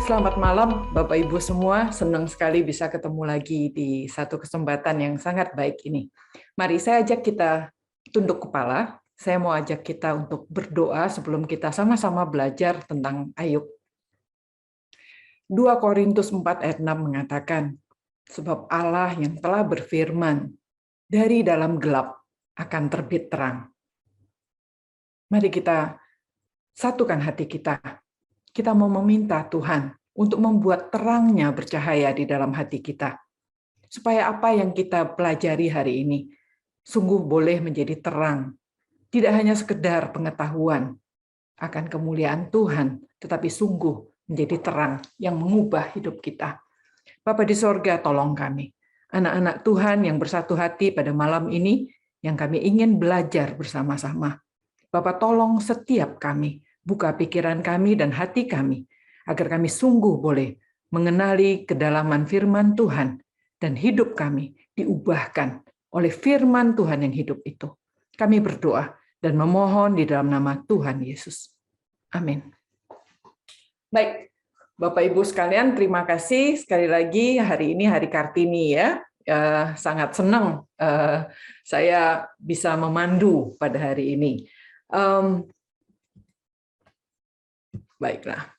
Selamat malam Bapak Ibu semua, senang sekali bisa ketemu lagi di satu kesempatan yang sangat baik ini. Mari saya ajak kita tunduk kepala, saya mau ajak kita untuk berdoa sebelum kita sama-sama belajar tentang Ayub. 2 Korintus 4 ayat 6 mengatakan, sebab Allah yang telah berfirman, dari dalam gelap akan terbit terang. Mari kita satukan hati kita. Kita mau meminta Tuhan untuk membuat terangnya bercahaya di dalam hati kita. Supaya apa yang kita pelajari hari ini sungguh boleh menjadi terang. Tidak hanya sekedar pengetahuan akan kemuliaan Tuhan, tetapi sungguh menjadi terang yang mengubah hidup kita. Bapa di sorga, tolong kami. Anak-anak Tuhan yang bersatu hati pada malam ini, yang kami ingin belajar bersama-sama. Bapa tolong setiap kami, buka pikiran kami dan hati kami, agar kami sungguh boleh mengenali kedalaman firman Tuhan, dan hidup kami diubahkan oleh firman Tuhan yang hidup itu. Kami berdoa dan memohon di dalam nama Tuhan Yesus. Amin. Baik, Bapak Ibu sekalian, terima kasih sekali lagi. Hari ini hari Kartini ya. Sangat senang saya bisa memandu pada hari ini. Baiklah.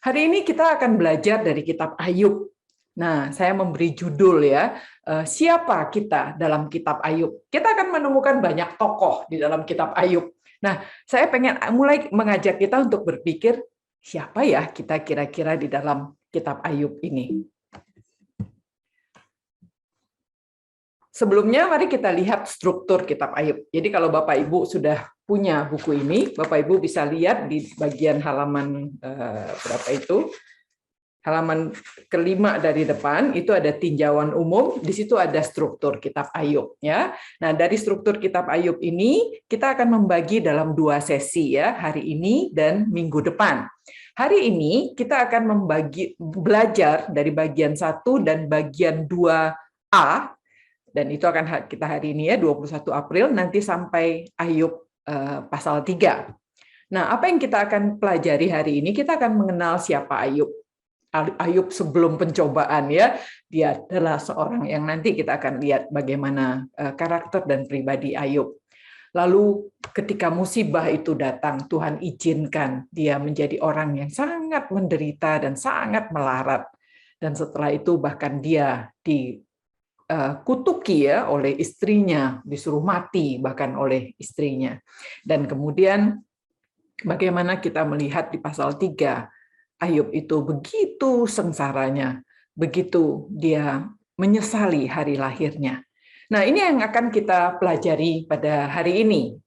Hari ini kita akan belajar dari kitab Ayub. Nah, saya memberi judul ya, siapa kita dalam kitab Ayub. Kita akan menemukan banyak tokoh di dalam kitab Ayub. Nah, saya pengen mulai mengajak kita untuk berpikir, siapa ya kita kira-kira di dalam kitab Ayub ini. Sebelumnya, mari kita lihat struktur kitab Ayub. Jadi kalau Bapak Ibu sudah punya buku ini, Bapak Ibu bisa lihat di bagian halaman berapa itu? Halaman kelima dari depan itu ada tinjauan umum, di situ ada struktur kitab Ayub ya. Nah, dari struktur kitab Ayub ini kita akan membagi dalam 2 sesi ya, hari ini dan minggu depan. Hari ini kita akan belajar dari bagian 1 dan bagian 2A, dan itu akan kita hari ini ya, 21 April nanti sampai Ayub pasal 3. Nah, apa yang kita akan pelajari hari ini? Kita akan mengenal siapa Ayub. Ayub sebelum pencobaan ya, dia adalah seorang yang nanti kita akan lihat bagaimana karakter dan pribadi Ayub. Lalu ketika musibah itu datang, Tuhan izinkan dia menjadi orang yang sangat menderita dan sangat melarat. Dan setelah itu bahkan dia dikutuki ya oleh istrinya, disuruh mati bahkan oleh istrinya. Dan kemudian bagaimana kita melihat di pasal 3, Ayub itu begitu sengsaranya, begitu dia menyesali hari lahirnya. Nah, ini yang akan kita pelajari pada hari ini.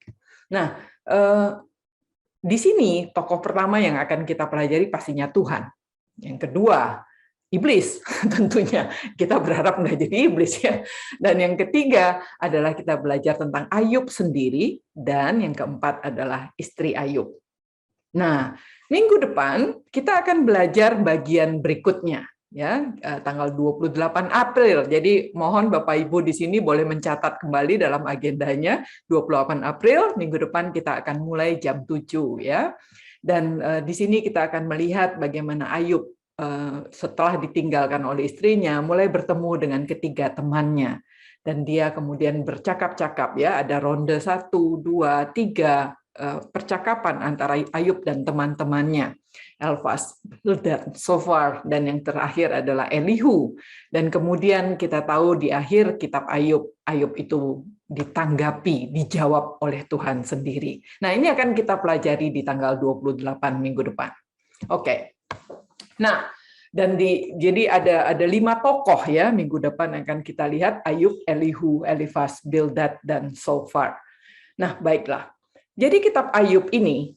Nah, di sini tokoh pertama yang akan kita pelajari pastinya Tuhan. Yang kedua, iblis. Tentunya kita berharap nggak jadi iblis ya. Dan yang ketiga adalah kita belajar tentang Ayub sendiri, dan yang keempat adalah istri Ayub. Nah, minggu depan kita akan belajar bagian berikutnya ya, tanggal 28 April. Jadi mohon Bapak Ibu di sini boleh mencatat kembali dalam agendanya 28 April, minggu depan kita akan mulai jam 7 ya. Dan di sini kita akan melihat bagaimana Ayub setelah ditinggalkan oleh istrinya mulai bertemu dengan ketiga temannya. Dan dia kemudian bercakap-cakap ya, ada ronde 1, 2, 3 percakapan antara Ayub dan teman-temannya, Elfas, Bildad, Sofar, dan yang terakhir adalah Elihu. Dan kemudian kita tahu di akhir kitab Ayub, Ayub itu ditanggapi, dijawab oleh Tuhan sendiri. Nah, ini akan kita pelajari di tanggal 28 minggu depan. Oke. Nah, dan jadi ada 5 tokoh ya minggu depan akan kita lihat, Ayub, Elihu, Elifas, Bildad, dan Sofar. Nah, baiklah. Jadi kitab Ayub ini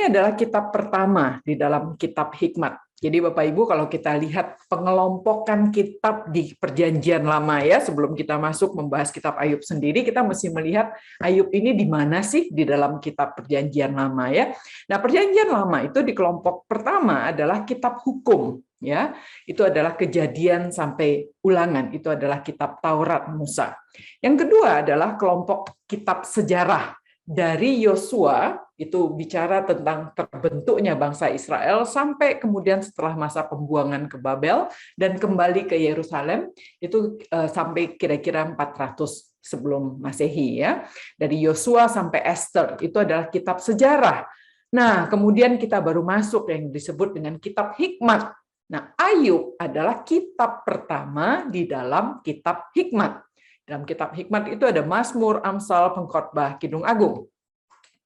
adalah kitab pertama di dalam kitab hikmat. Jadi Bapak Ibu kalau kita lihat pengelompokan kitab di Perjanjian Lama ya, sebelum kita masuk membahas kitab Ayub sendiri, kita mesti melihat Ayub ini di mana sih di dalam kitab Perjanjian Lama ya. Nah, Perjanjian Lama itu di kelompok pertama adalah kitab hukum ya. Itu adalah Kejadian sampai Ulangan, itu adalah kitab Taurat Musa. Yang kedua adalah kelompok kitab sejarah dari Yosua itu bicara tentang terbentuknya bangsa Israel sampai kemudian setelah masa pembuangan ke Babel dan kembali ke Yerusalem itu sampai kira-kira 400 sebelum Masehi ya. Dari Yosua sampai Esther itu adalah kitab sejarah. Nah, kemudian kita baru masuk yang disebut dengan kitab hikmat. Nah, Ayub adalah kitab pertama di dalam kitab hikmat. Dalam kitab hikmat itu ada Mazmur, Amsal, Pengkhotbah, Kidung Agung.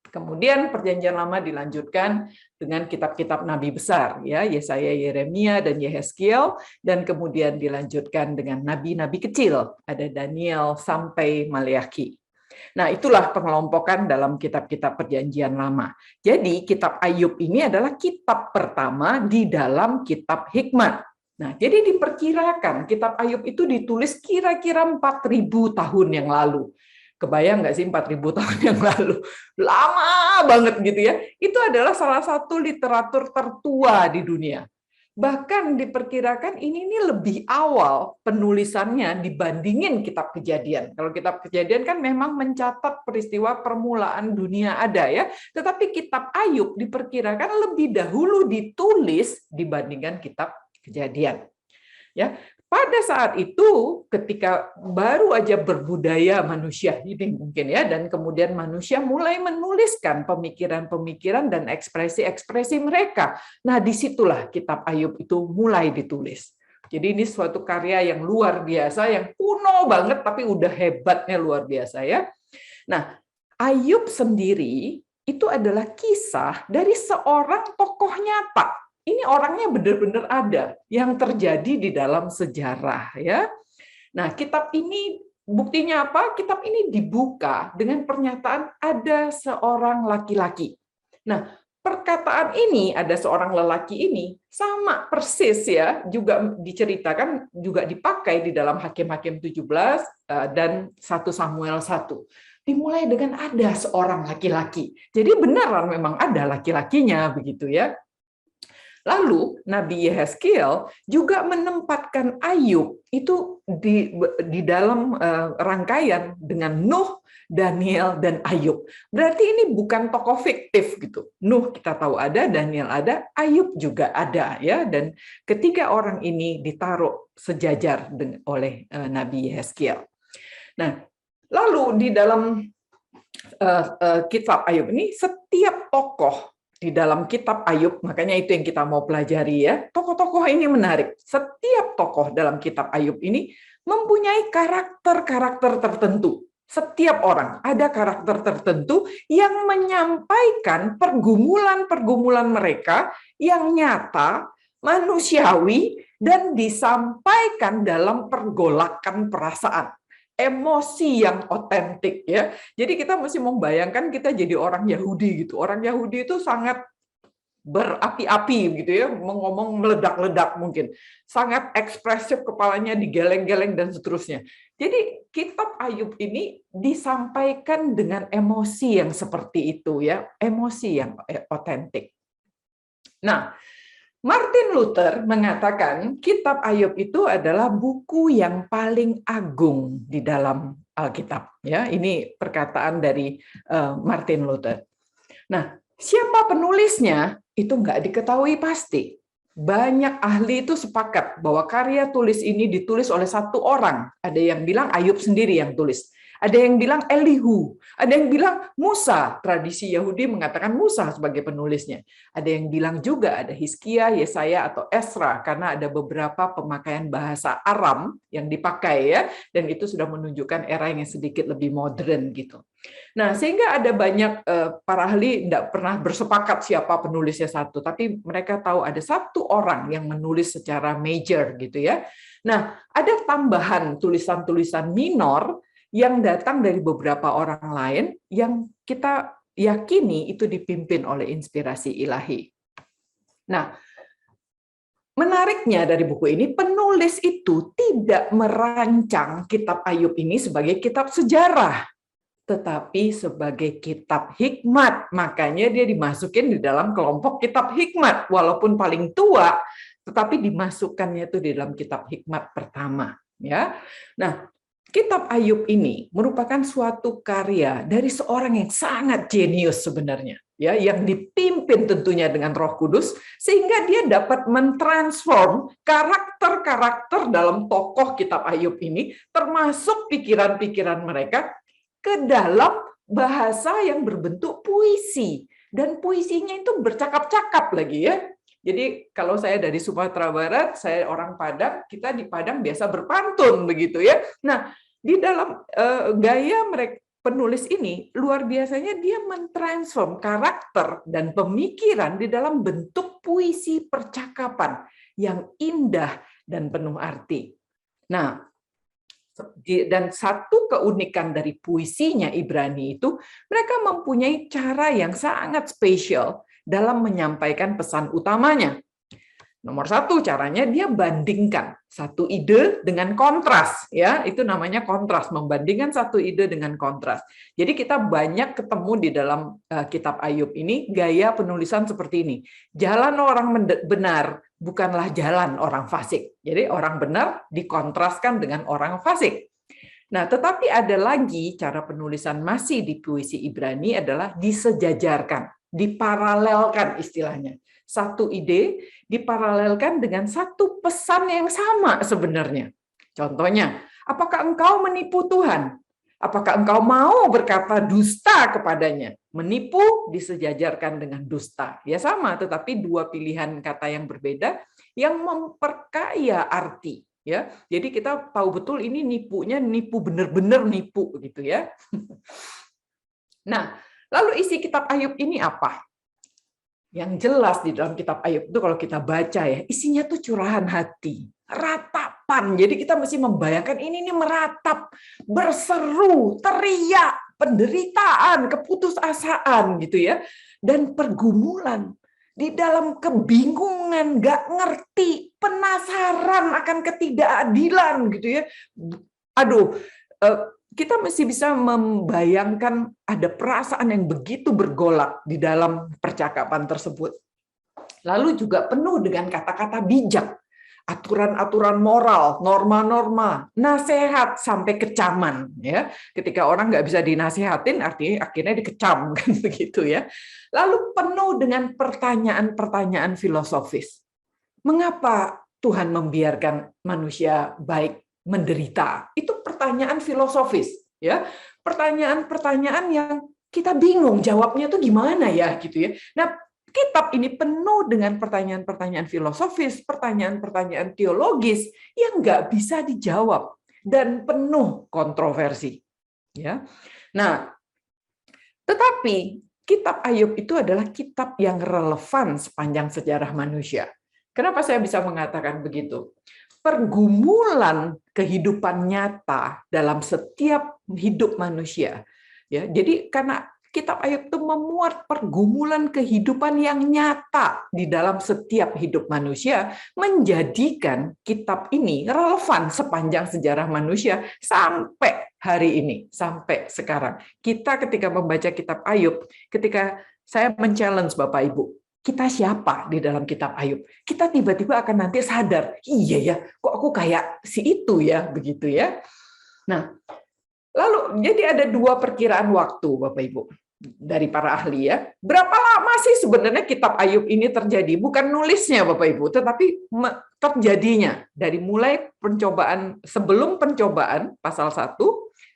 Kemudian Perjanjian Lama dilanjutkan dengan kitab-kitab nabi besar, ya, Yesaya, Yeremia, dan Yehezkiel, dan kemudian dilanjutkan dengan nabi-nabi kecil, ada Daniel sampai Maleakhi. Nah, itulah pengelompokan dalam kitab-kitab Perjanjian Lama. Jadi, kitab Ayub ini adalah kitab pertama di dalam kitab hikmat. Nah, jadi diperkirakan kitab Ayub itu ditulis kira-kira 4.000 tahun yang lalu. Kebayang nggak sih 4.000 tahun yang lalu? Lama banget gitu ya. Itu adalah salah satu literatur tertua di dunia. Bahkan diperkirakan ini lebih awal penulisannya dibandingin kitab Kejadian. Kalau kitab Kejadian kan memang mencatat peristiwa permulaan dunia ada ya. Tetapi kitab Ayub diperkirakan lebih dahulu ditulis dibandingkan kitab Kejadian. Ya, pada saat itu, ketika baru aja berbudaya manusia ini mungkin ya, dan kemudian manusia mulai menuliskan pemikiran-pemikiran dan ekspresi-ekspresi mereka. Nah, disitulah kitab Ayub itu mulai ditulis. Jadi ini suatu karya yang luar biasa, yang kuno banget, tapi udah hebatnya luar biasa ya. Nah, Ayub sendiri itu adalah kisah dari seorang tokoh nyata. Ini orangnya benar-benar ada yang terjadi di dalam sejarah ya. Nah, kitab ini buktinya apa? Kitab ini dibuka dengan pernyataan ada seorang laki-laki. Nah, perkataan ini ada seorang lelaki ini sama persis ya, juga diceritakan juga dipakai di dalam Hakim-Hakim 17 dan 1 Samuel 1. Dimulai dengan ada seorang laki-laki. Jadi beneran memang ada laki-lakinya begitu ya. Lalu Nabi Yehezkiel juga menempatkan Ayub itu di dalam rangkaian dengan Nuh, Daniel, dan Ayub. Berarti ini bukan tokoh fiktif gitu. Nuh kita tahu ada, Daniel ada, Ayub juga ada ya. Dan ketiga orang ini ditaruh sejajar oleh Nabi Yehezkiel. Nah, lalu di dalam kitab Ayub ini setiap tokoh di dalam kitab Ayub, makanya itu yang kita mau pelajari ya. Tokoh-tokoh ini menarik. Setiap tokoh dalam kitab Ayub ini mempunyai karakter-karakter tertentu. Setiap orang ada karakter tertentu yang menyampaikan pergumulan-pergumulan mereka yang nyata, manusiawi, dan disampaikan dalam pergolakan perasaan. Emosi yang otentik ya. Jadi kita mesti membayangkan kita jadi orang Yahudi gitu. Orang Yahudi itu sangat berapi-api gitu ya, ngomong meledak-ledak mungkin. Sangat ekspresif, kepalanya digeleng-geleng dan seterusnya. Jadi kitab Ayub ini disampaikan dengan emosi yang seperti itu ya, emosi yang otentik. Nah, Martin Luther mengatakan kitab Ayub itu adalah buku yang paling agung di dalam Alkitab. Ya, ini perkataan dari Martin Luther. Nah, siapa penulisnya itu nggak diketahui pasti. Banyak ahli itu sepakat bahwa karya tulis ini ditulis oleh satu orang. Ada yang bilang Ayub sendiri yang tulis. Ada yang bilang Elihu, ada yang bilang Musa, tradisi Yahudi mengatakan Musa sebagai penulisnya. Ada yang bilang juga ada Hizkia, Yesaya, atau Esra, karena ada beberapa pemakaian bahasa Aram yang dipakai ya, dan itu sudah menunjukkan era yang sedikit lebih modern gitu. Nah, sehingga ada banyak para ahli tidak pernah bersepakat siapa penulisnya satu, tapi mereka tahu ada satu orang yang menulis secara major gitu ya. Nah, ada tambahan tulisan-tulisan minor yang datang dari beberapa orang lain yang kita yakini itu dipimpin oleh inspirasi ilahi. Nah, menariknya dari buku ini, penulis itu tidak merancang kitab Ayub ini sebagai kitab sejarah, tetapi sebagai kitab hikmat. Makanya dia dimasukin di dalam kelompok kitab hikmat, walaupun paling tua, tetapi dimasukkannya itu di dalam kitab hikmat pertama. Ya, nah. Kitab Ayub ini merupakan suatu karya dari seorang yang sangat jenius sebenarnya. ya, yang dipimpin tentunya dengan Roh Kudus, sehingga dia dapat mentransform karakter-karakter dalam tokoh kitab Ayub ini, termasuk pikiran-pikiran mereka, ke dalam bahasa yang berbentuk puisi. Dan puisinya itu bercakap-cakap lagi, ya. Jadi kalau saya dari Sumatera Barat, saya orang Padang, kita di Padang biasa berpantun begitu, ya. Nah, di dalam gaya mereka penulis ini, luar biasanya dia mentransform karakter dan pemikiran di dalam bentuk puisi percakapan yang indah dan penuh arti. Nah, dan satu keunikan dari puisinya Ibrani itu, mereka mempunyai cara yang sangat spesial dalam menyampaikan pesan utamanya. Nomor satu, caranya dia bandingkan satu ide dengan kontras, ya, itu namanya kontras, membandingkan satu ide dengan kontras. Jadi kita banyak ketemu di dalam kitab Ayub ini gaya penulisan seperti ini. Jalan orang benar bukanlah jalan orang fasik. Jadi orang benar dikontraskan dengan orang fasik. Nah, tetapi ada lagi cara penulisan masih di puisi Ibrani adalah disejajarkan, diparalelkan istilahnya. Satu ide diparalelkan dengan satu pesan yang sama sebenarnya. Contohnya, apakah engkau menipu Tuhan? Apakah engkau mau berkata dusta kepadanya? Menipu disejajarkan dengan dusta. Ya sama, tetapi dua pilihan kata yang berbeda yang memperkaya arti. Ya, jadi kita tahu betul ini nipunya nipu benar-benar nipu gitu ya. Nah, lalu isi kitab Ayub ini apa? Yang jelas di dalam kitab Ayub itu kalau kita baca ya, isinya tuh curahan hati, ratapan. Jadi kita mesti membayangkan ini meratap, berseru, teriak, penderitaan, keputusasaan gitu ya, dan pergumulan di dalam kebingungan, nggak ngerti, penasaran akan ketidakadilan gitu ya. Aduh, kita mesti bisa membayangkan ada perasaan yang begitu bergolak di dalam percakapan tersebut. Lalu juga penuh dengan kata-kata bijak, aturan-aturan moral, norma-norma, nasihat sampai kecaman. Ya, ketika orang nggak bisa dinasehatin, artinya akhirnya dikecam kan begitu ya. Lalu penuh dengan pertanyaan-pertanyaan filosofis. Mengapa Tuhan membiarkan manusia baik menderita? Itu pertanyaan filosofis, ya. Pertanyaan-pertanyaan yang kita bingung jawabnya tuh gimana ya gitu ya. Nah, kitab ini penuh dengan pertanyaan-pertanyaan filosofis, pertanyaan-pertanyaan teologis yang nggak bisa dijawab dan penuh kontroversi, ya. Nah, tetapi kitab Ayub itu adalah kitab yang relevan sepanjang sejarah manusia. Kenapa saya bisa mengatakan begitu? Pergumulan kehidupan nyata dalam setiap hidup manusia. Ya, jadi karena kitab Ayub itu memuat pergumulan kehidupan yang nyata di dalam setiap hidup manusia, menjadikan kitab ini relevan sepanjang sejarah manusia sampai hari ini, sampai sekarang. Kita ketika membaca kitab Ayub, ketika saya men-challenge Bapak Ibu, kita siapa di dalam kitab Ayub? Kita tiba-tiba akan nanti sadar, iya ya, kok aku kayak si itu ya, begitu ya. Nah, lalu jadi ada dua perkiraan waktu, Bapak Ibu, dari para ahli ya. Berapa lama sih sebenarnya kitab Ayub ini terjadi? Bukan nulisnya, Bapak Ibu, tetapi terjadinya dari mulai pencobaan, sebelum pencobaan pasal 1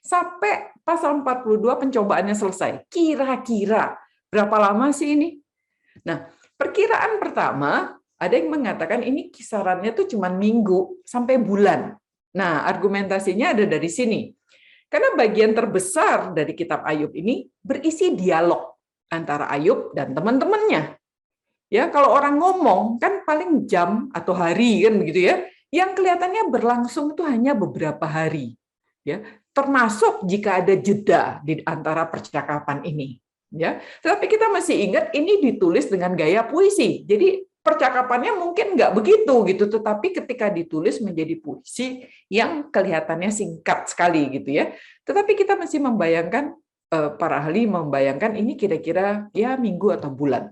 sampai pasal 42 pencobaannya selesai. Kira-kira berapa lama sih ini? Nah, perkiraan pertama, ada yang mengatakan ini kisarannya tuh cuma minggu sampai bulan. Nah, argumentasinya ada dari sini. Karena bagian terbesar dari kitab Ayub ini berisi dialog antara Ayub dan teman-temannya. Ya, kalau orang ngomong kan paling jam atau hari kan begitu ya. Yang kelihatannya berlangsung itu hanya beberapa hari. Ya, termasuk jika ada jeda di antara percakapan ini. Ya, tetapi kita masih ingat ini ditulis dengan gaya puisi. Jadi percakapannya mungkin nggak begitu gitu, tetapi ketika ditulis menjadi puisi yang kelihatannya singkat sekali gitu ya. Tetapi kita masih membayangkan, para ahli membayangkan ini kira-kira ya minggu atau bulan.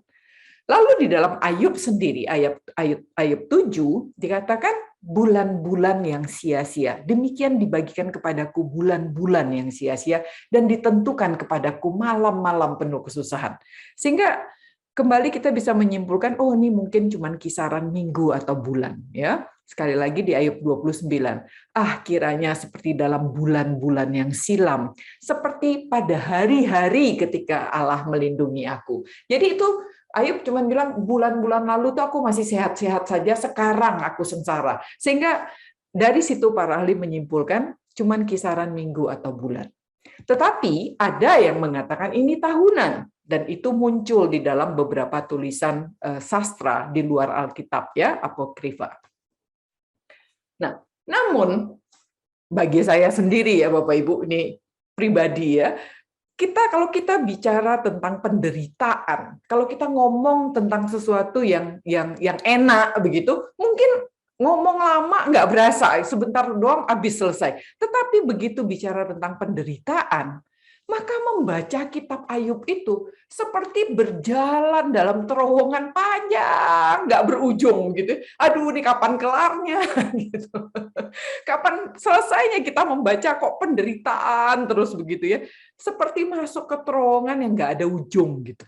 Lalu di dalam Ayub sendiri, Ayub 7 dikatakan bulan-bulan yang sia-sia. Demikian dibagikan kepadaku bulan-bulan yang sia-sia dan ditentukan kepadaku malam-malam penuh kesusahan. Sehingga kembali kita bisa menyimpulkan, oh ini mungkin cuma kisaran minggu atau bulan. Ya, sekali lagi di Ayub 29. Kiranya seperti dalam bulan-bulan yang silam, seperti pada hari-hari ketika Allah melindungi aku. Jadi itu Ayub cuma bilang bulan-bulan lalu tuh aku masih sehat-sehat saja, sekarang aku sengsara. Sehingga dari situ para ahli menyimpulkan cuma kisaran minggu atau bulan. Tetapi ada yang mengatakan ini tahunan, dan itu muncul di dalam beberapa tulisan sastra di luar Alkitab, ya, apokrifa. Nah, namun bagi saya sendiri ya Bapak Ibu, ini pribadi ya, kalau kita bicara tentang penderitaan, kalau kita ngomong tentang sesuatu yang enak begitu, mungkin ngomong lama nggak berasa, sebentar doang habis selesai. Tetapi begitu bicara tentang penderitaan, maka membaca kitab Ayub itu seperti berjalan dalam terowongan panjang, nggak berujung gitu. Aduh, ini kapan kelarnya? Gitu. Kapan selesainya kita membaca kok penderitaan terus begitu ya? Seperti masuk ke terowongan yang nggak ada ujung gitu.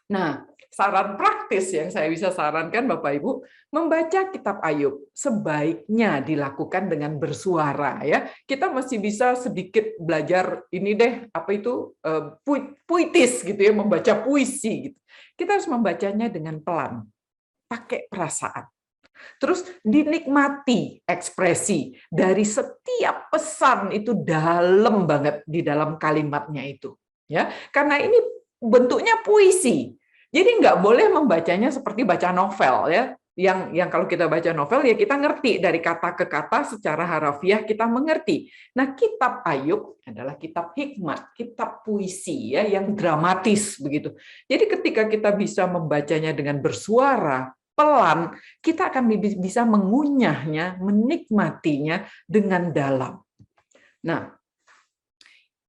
Nah, saran praktis yang saya bisa sarankan Bapak Ibu, membaca kitab Ayub sebaiknya dilakukan dengan bersuara ya. Kita masih bisa sedikit belajar ini deh, apa itu puitis gitu ya, membaca puisi gitu. Kita harus membacanya dengan pelan, pakai perasaan. Terus dinikmati ekspresi dari setiap pesan, itu dalam banget di dalam kalimatnya itu ya. Karena ini bentuknya puisi. Jadi nggak boleh membacanya seperti baca novel ya. Yang kalau kita baca novel ya kita ngerti dari kata ke kata secara harafiah kita mengerti. Nah, kitab Ayub adalah kitab hikmat, kitab puisi ya yang dramatis begitu. Jadi ketika kita bisa membacanya dengan bersuara pelan, kita akan bisa mengunyahnya, menikmatinya dengan dalam. Nah,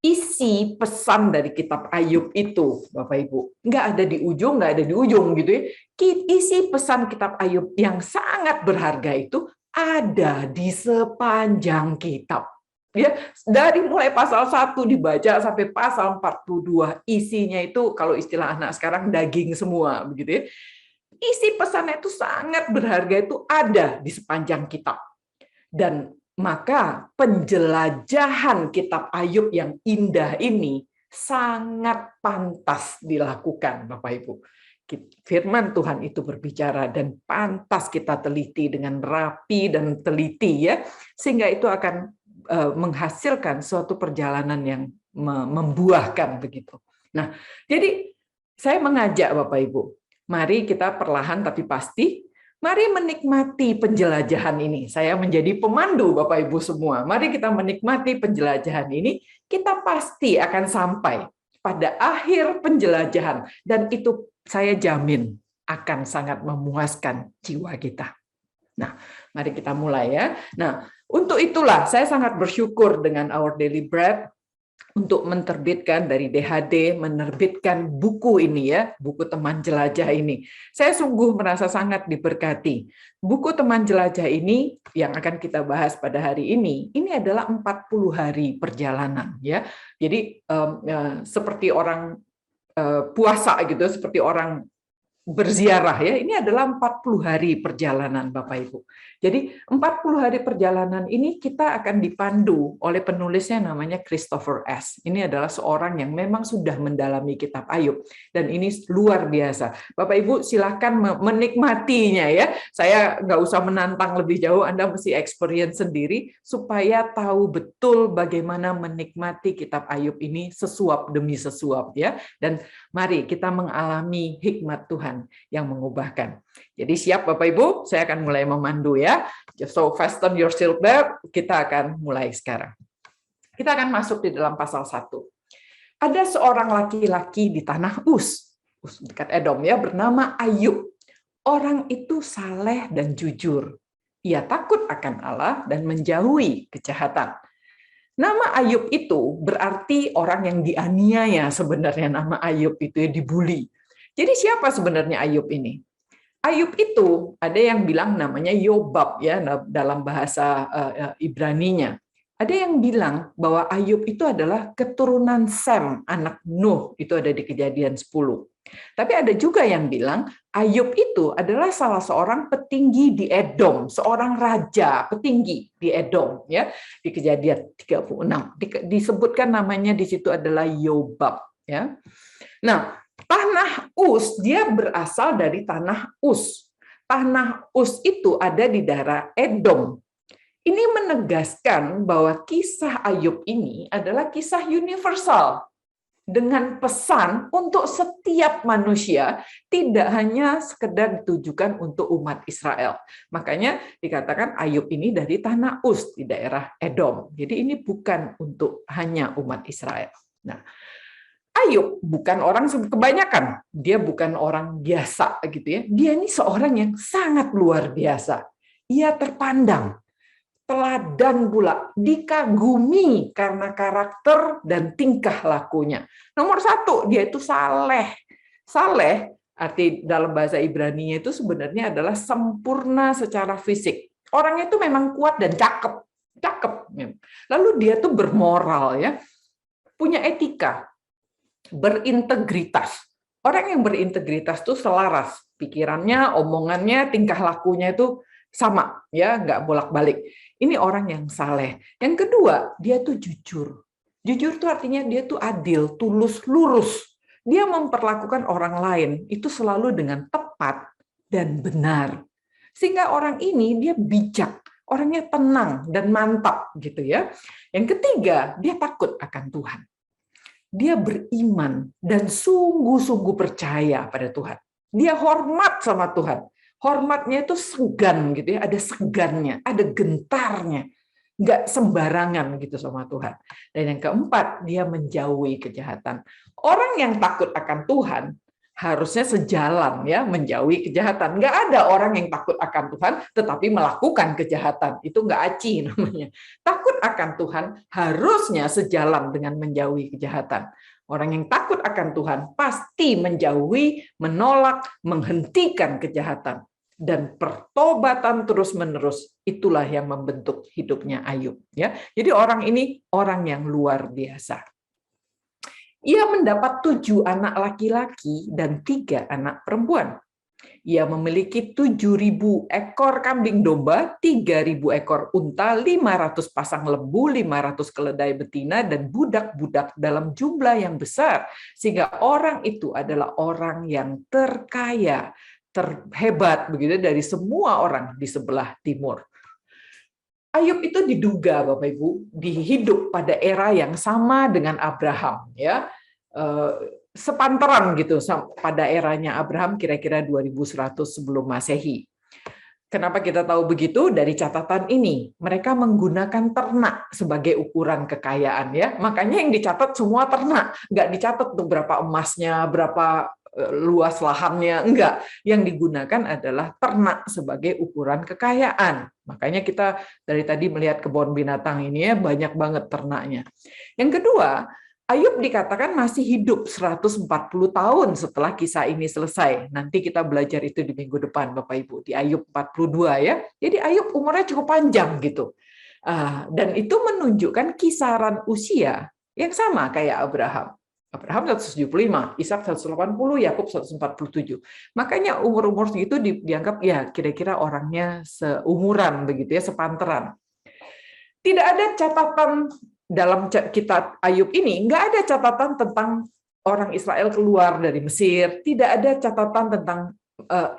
isi pesan dari kitab Ayub itu, Bapak Ibu, nggak ada di ujung gitu ya. Isi pesan kitab Ayub yang sangat berharga itu ada di sepanjang kitab. Ya, dari mulai pasal 1 dibaca sampai pasal 42, isinya itu kalau istilah anak sekarang daging semua, begitu ya. Isi pesannya itu sangat berharga, itu ada di sepanjang kitab. Dan maka penjelajahan kitab Ayub yang indah ini sangat pantas dilakukan, Bapak Ibu. Firman Tuhan itu berbicara dan pantas kita teliti dengan rapi dan teliti ya, sehingga itu akan menghasilkan suatu perjalanan yang membuahkan begitu. Nah, jadi saya mengajak Bapak Ibu, mari kita perlahan tapi pasti, mari menikmati penjelajahan ini. Saya menjadi pemandu Bapak Ibu semua. Mari kita menikmati penjelajahan ini, kita pasti akan sampai pada akhir penjelajahan. Dan itu saya jamin akan sangat memuaskan jiwa kita. Nah, mari kita mulai ya. Nah, untuk itulah saya sangat bersyukur dengan Our Daily Bread untuk menerbitkan dari DHD, menerbitkan buku ini ya, buku Teman Jelajah ini. Saya sungguh merasa sangat diberkati. Buku Teman Jelajah ini yang akan kita bahas pada hari ini adalah 40 hari perjalanan ya. Jadi seperti orang puasa gitu, seperti orang berziarah ya, ini adalah 40 hari perjalanan Bapak Ibu. Jadi 40 hari perjalanan ini kita akan dipandu oleh penulisnya namanya Christopher S. Ini adalah seorang yang memang sudah mendalami kitab Ayub dan ini luar biasa. Bapak Ibu silakan menikmatinya ya. Saya nggak usah menantang lebih jauh, Anda mesti experience sendiri supaya tahu betul bagaimana menikmati kitab Ayub ini sesuap demi sesuap ya. Dan mari kita mengalami hikmat Tuhan yang mengubahkan. Jadi siap Bapak Ibu, saya akan mulai memandu ya. So fasten your seatbelt, kita akan mulai sekarang. Kita akan masuk di dalam pasal 1. Ada seorang laki-laki di tanah Uz dekat Edom ya, bernama Ayub. Orang itu saleh dan jujur. Ia takut akan Allah dan menjauhi kejahatan. Nama Ayub itu berarti orang yang dianiaya sebenarnya, nama Ayub itu ya, dibuli. Jadi siapa sebenarnya Ayub ini? Ayub itu ada yang bilang namanya Yobab ya dalam bahasa Ibraninya. Ada yang bilang bahwa Ayub itu adalah keturunan Sem, anak Nuh, itu ada di Kejadian 10. Tapi ada juga yang bilang Ayub itu adalah salah seorang petinggi di Edom, seorang raja petinggi di Edom ya, di Kejadian 36. Disebutkan namanya di situ adalah Yobab ya. Nah, tanah Uz, dia berasal dari tanah Uz. Tanah Uz itu ada di daerah Edom. Ini menegaskan bahwa kisah Ayub ini adalah kisah universal dengan pesan untuk setiap manusia, tidak hanya sekedar ditujukan untuk umat Israel. Makanya dikatakan Ayub ini dari tanah Uz di daerah Edom. Jadi ini bukan untuk hanya umat Israel. Nah, Ayub bukan orang kebanyakan, dia bukan orang biasa gitu ya. Dia ini seorang yang sangat luar biasa. Ia terpandang, teladan pula, dikagumi karena karakter dan tingkah lakunya. Nomor satu, dia itu saleh. Saleh, arti dalam bahasa Ibrani itu sebenarnya adalah sempurna secara fisik. Orang itu memang kuat dan cakep. Cakep. Lalu dia tuh bermoral ya, punya etika, berintegritas. Orang yang berintegritas tuh selaras, pikirannya, omongannya, tingkah lakunya itu sama, ya, nggak bolak-balik. Ini orang yang saleh. Yang kedua, dia tuh jujur. Jujur tuh artinya dia tuh adil, tulus, lurus. Dia memperlakukan orang lain itu selalu dengan tepat dan benar. Sehingga orang ini dia bijak, orangnya tenang dan mantap gitu ya. Yang ketiga, dia takut akan Tuhan. Dia beriman dan sungguh-sungguh percaya pada Tuhan. Dia hormat sama Tuhan. Hormatnya itu segan gitu ya, ada segannya, ada gentarnya. Nggak sembarangan gitu sama Tuhan. Dan yang keempat, dia menjauhi kejahatan. Orang yang takut akan Tuhan harusnya sejalan ya, menjauhi kejahatan. Nggak ada orang yang takut akan Tuhan tetapi melakukan kejahatan. Itu nggak aci namanya. Takut akan Tuhan harusnya sejalan dengan menjauhi kejahatan. Orang yang takut akan Tuhan pasti menjauhi, menolak, menghentikan kejahatan. Dan pertobatan terus-menerus itulah yang membentuk hidupnya Ayub. Ya, jadi orang ini orang yang luar biasa. Ia mendapat 7 anak laki-laki dan 3 anak perempuan. Ia memiliki 7.000 ekor kambing domba, 3.000 ekor unta, 500 pasang lembu, 500 keledai betina, dan budak-budak dalam jumlah yang besar. Sehingga orang itu adalah orang yang terkaya, terhebat begitu dari semua orang di sebelah timur. Ayub itu diduga Bapak Ibu dihidup pada era yang sama dengan Abraham ya. Sepantaran gitu pada eranya Abraham kira-kira 2100 sebelum Masehi. Kenapa kita tahu begitu? Dari catatan ini, mereka menggunakan ternak sebagai ukuran kekayaan ya. Makanya yang dicatat semua ternak, nggak dicatat tuh berapa emasnya, berapa luas lahannya, enggak. Yang digunakan adalah ternak sebagai ukuran kekayaan. Makanya kita dari tadi melihat kebun binatang ini ya, banyak banget ternaknya. Yang kedua, Ayub dikatakan masih hidup 140 tahun setelah kisah ini selesai. Nanti kita belajar itu di minggu depan, Bapak Ibu, di Ayub 42 ya. Jadi Ayub umurnya cukup panjang gitu. Dan itu menunjukkan kisaran usia yang sama kayak Abraham. Abraham 175, Ishak 180, Yakub 147. Makanya umur-umur segitu dianggap ya kira-kira orangnya seumuran begitu ya, sepantaran. Tidak ada catatan dalam kitab Ayub ini, nggak ada catatan tentang orang Israel keluar dari Mesir, tidak ada catatan tentang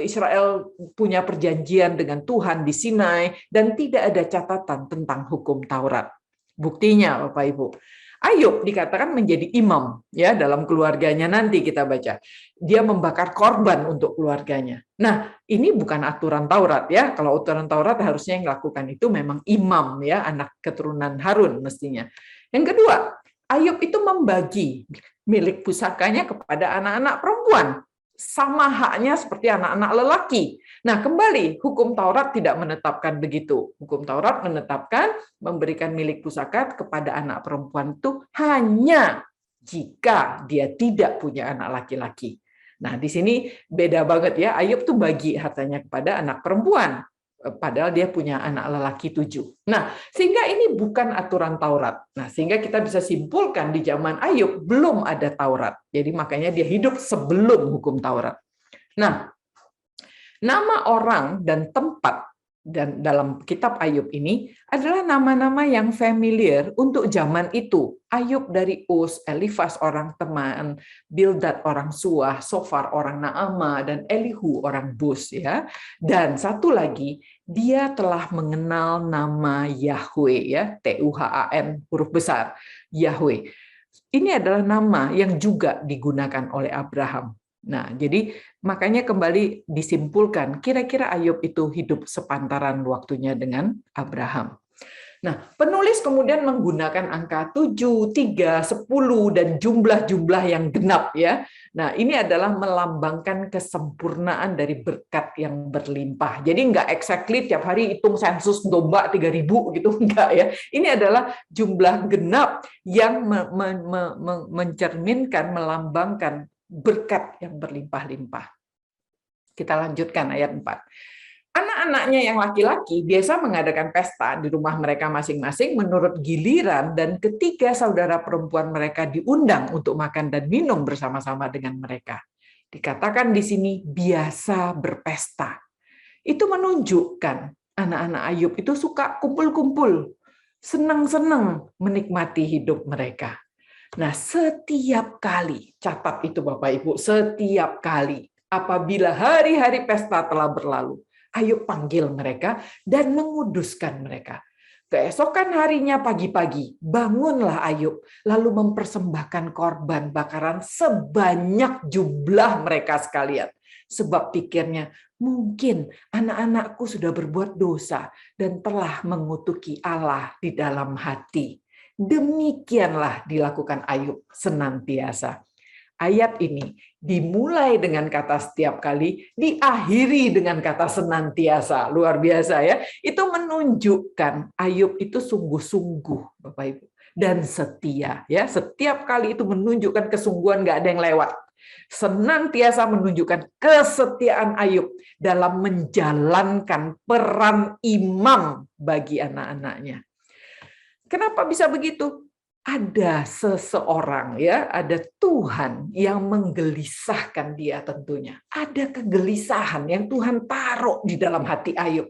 Israel punya perjanjian dengan Tuhan di Sinai, dan tidak ada catatan tentang hukum Taurat. Buktinya, Bapak Ibu, Ayub dikatakan menjadi imam ya dalam keluarganya, nanti kita baca. Dia membakar korban untuk keluarganya. Nah, ini bukan aturan Taurat ya. Kalau aturan Taurat harusnya yang melakukan itu memang imam ya, anak keturunan Harun mestinya. Yang kedua, Ayub itu membagi milik pusakanya kepada anak-anak perempuan. Sama haknya seperti anak-anak lelaki. Nah, kembali, hukum Taurat tidak menetapkan begitu. Hukum Taurat menetapkan memberikan milik pusaka kepada anak perempuan itu hanya jika dia tidak punya anak laki-laki. Nah, di sini beda banget ya. Ayub tuh bagi hartanya kepada anak perempuan, padahal dia punya anak lelaki 7. Nah, sehingga ini bukan aturan Taurat. Nah, sehingga kita bisa simpulkan di zaman Ayub belum ada Taurat. Jadi makanya dia hidup sebelum hukum Taurat. Nah, nama orang dan tempat dan dalam kitab Ayub ini adalah nama-nama yang familiar untuk zaman itu. Ayub dari Uz, Elifas orang Teman, Bildad orang Suah, Sofar orang Naama, dan Elihu orang Bus, ya. Dan satu lagi, dia telah mengenal nama Yahweh, ya, Tuhan huruf besar, Yahweh. Ini adalah nama yang juga digunakan oleh Abraham. Nah, jadi makanya kembali disimpulkan, kira-kira Ayub itu hidup sepantaran waktunya dengan Abraham. Nah, penulis kemudian menggunakan angka 7, 3, 10, dan jumlah-jumlah yang genap, ya. Nah, ini adalah melambangkan kesempurnaan dari berkat yang berlimpah. Jadi nggak exactly tiap hari hitung sensus domba 3.000 gitu, enggak ya. Ini adalah jumlah genap yang mencerminkan, melambangkan berkat yang berlimpah-limpah. Kita lanjutkan ayat 4. Anak-anaknya yang laki-laki biasa mengadakan pesta di rumah mereka masing-masing menurut giliran, dan ketiga saudara perempuan mereka diundang untuk makan dan minum bersama-sama dengan mereka. Dikatakan di sini biasa berpesta. Itu menunjukkan anak-anak Ayub itu suka kumpul-kumpul, senang-senang menikmati hidup mereka. Nah, setiap kali, catat itu Bapak Ibu, setiap kali apabila hari-hari pesta telah berlalu, Ayub panggil mereka dan menguduskan mereka. Keesokan harinya pagi-pagi, bangunlah Ayub, lalu mempersembahkan korban bakaran sebanyak jumlah mereka sekalian. Sebab pikirnya, mungkin anak-anakku sudah berbuat dosa dan telah mengutuki Allah di dalam hati. Demikianlah dilakukan Ayub senantiasa. Ayat ini dimulai dengan kata setiap kali, diakhiri dengan kata senantiasa. Luar biasa ya. Itu menunjukkan Ayub itu sungguh-sungguh, Bapak Ibu, dan setia ya. Setiap kali itu menunjukkan kesungguhan, nggak ada yang lewat. Senantiasa menunjukkan kesetiaan Ayub dalam menjalankan peran imam bagi anak-anaknya. Kenapa bisa begitu? Ada seseorang ya, ada Tuhan yang menggelisahkan dia tentunya. Ada kegelisahan yang Tuhan taruh di dalam hati Ayub.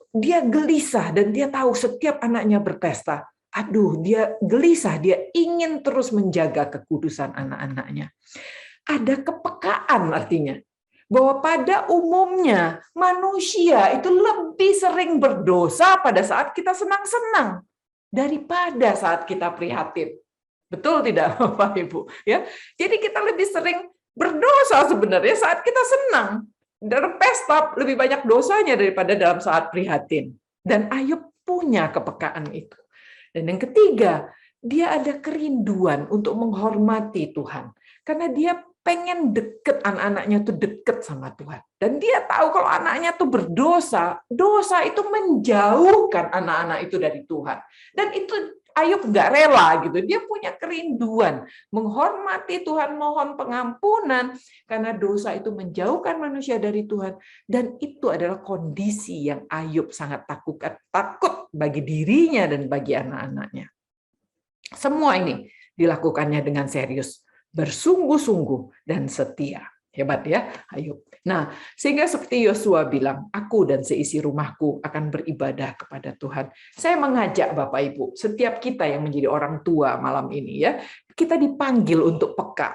Dia gelisah dan dia tahu setiap anaknya berpesta. Aduh, dia gelisah, dia ingin terus menjaga kekudusan anak-anaknya. Ada kepekaan artinya. Bahwa pada umumnya manusia itu lebih sering berdosa pada saat kita senang-senang daripada saat kita prihatin. Betul tidak, Bapak Ibu? Ya, jadi kita lebih sering berdosa sebenarnya saat kita senang. Dalam pesta lebih banyak dosanya daripada dalam saat prihatin. Dan Ayub punya kepekaan itu. Dan yang ketiga, dia ada kerinduan untuk menghormati Tuhan. Karena dia pengen deket, anak-anaknya tuh deket sama Tuhan. Dan dia tahu kalau anaknya tuh berdosa, dosa itu menjauhkan anak-anak itu dari Tuhan. Dan itu Ayub nggak rela gitu. Dia punya kerinduan menghormati Tuhan, mohon pengampunan karena dosa itu menjauhkan manusia dari Tuhan. Dan itu adalah kondisi yang Ayub sangat takut bagi dirinya dan bagi anak-anaknya. Semua ini dilakukannya dengan serius, bersungguh-sungguh dan setia. Hebat ya, Ayub. Nah, sehingga seperti Yosua bilang, aku dan seisi rumahku akan beribadah kepada Tuhan. Saya mengajak Bapak Ibu, setiap kita yang menjadi orang tua malam ini ya, kita dipanggil untuk peka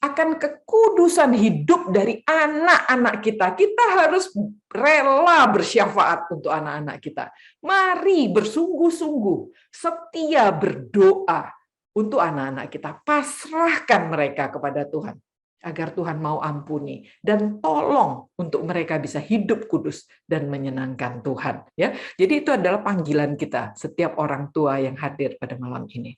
akan kekudusan hidup dari anak-anak kita. Kita harus rela bersyafaat untuk anak-anak kita. Mari bersungguh-sungguh, setia berdoa untuk anak-anak kita. Pasrahkan mereka kepada Tuhan, agar Tuhan mau ampuni. Dan tolong untuk mereka bisa hidup kudus dan menyenangkan Tuhan. Ya, jadi itu adalah panggilan kita, setiap orang tua yang hadir pada malam ini.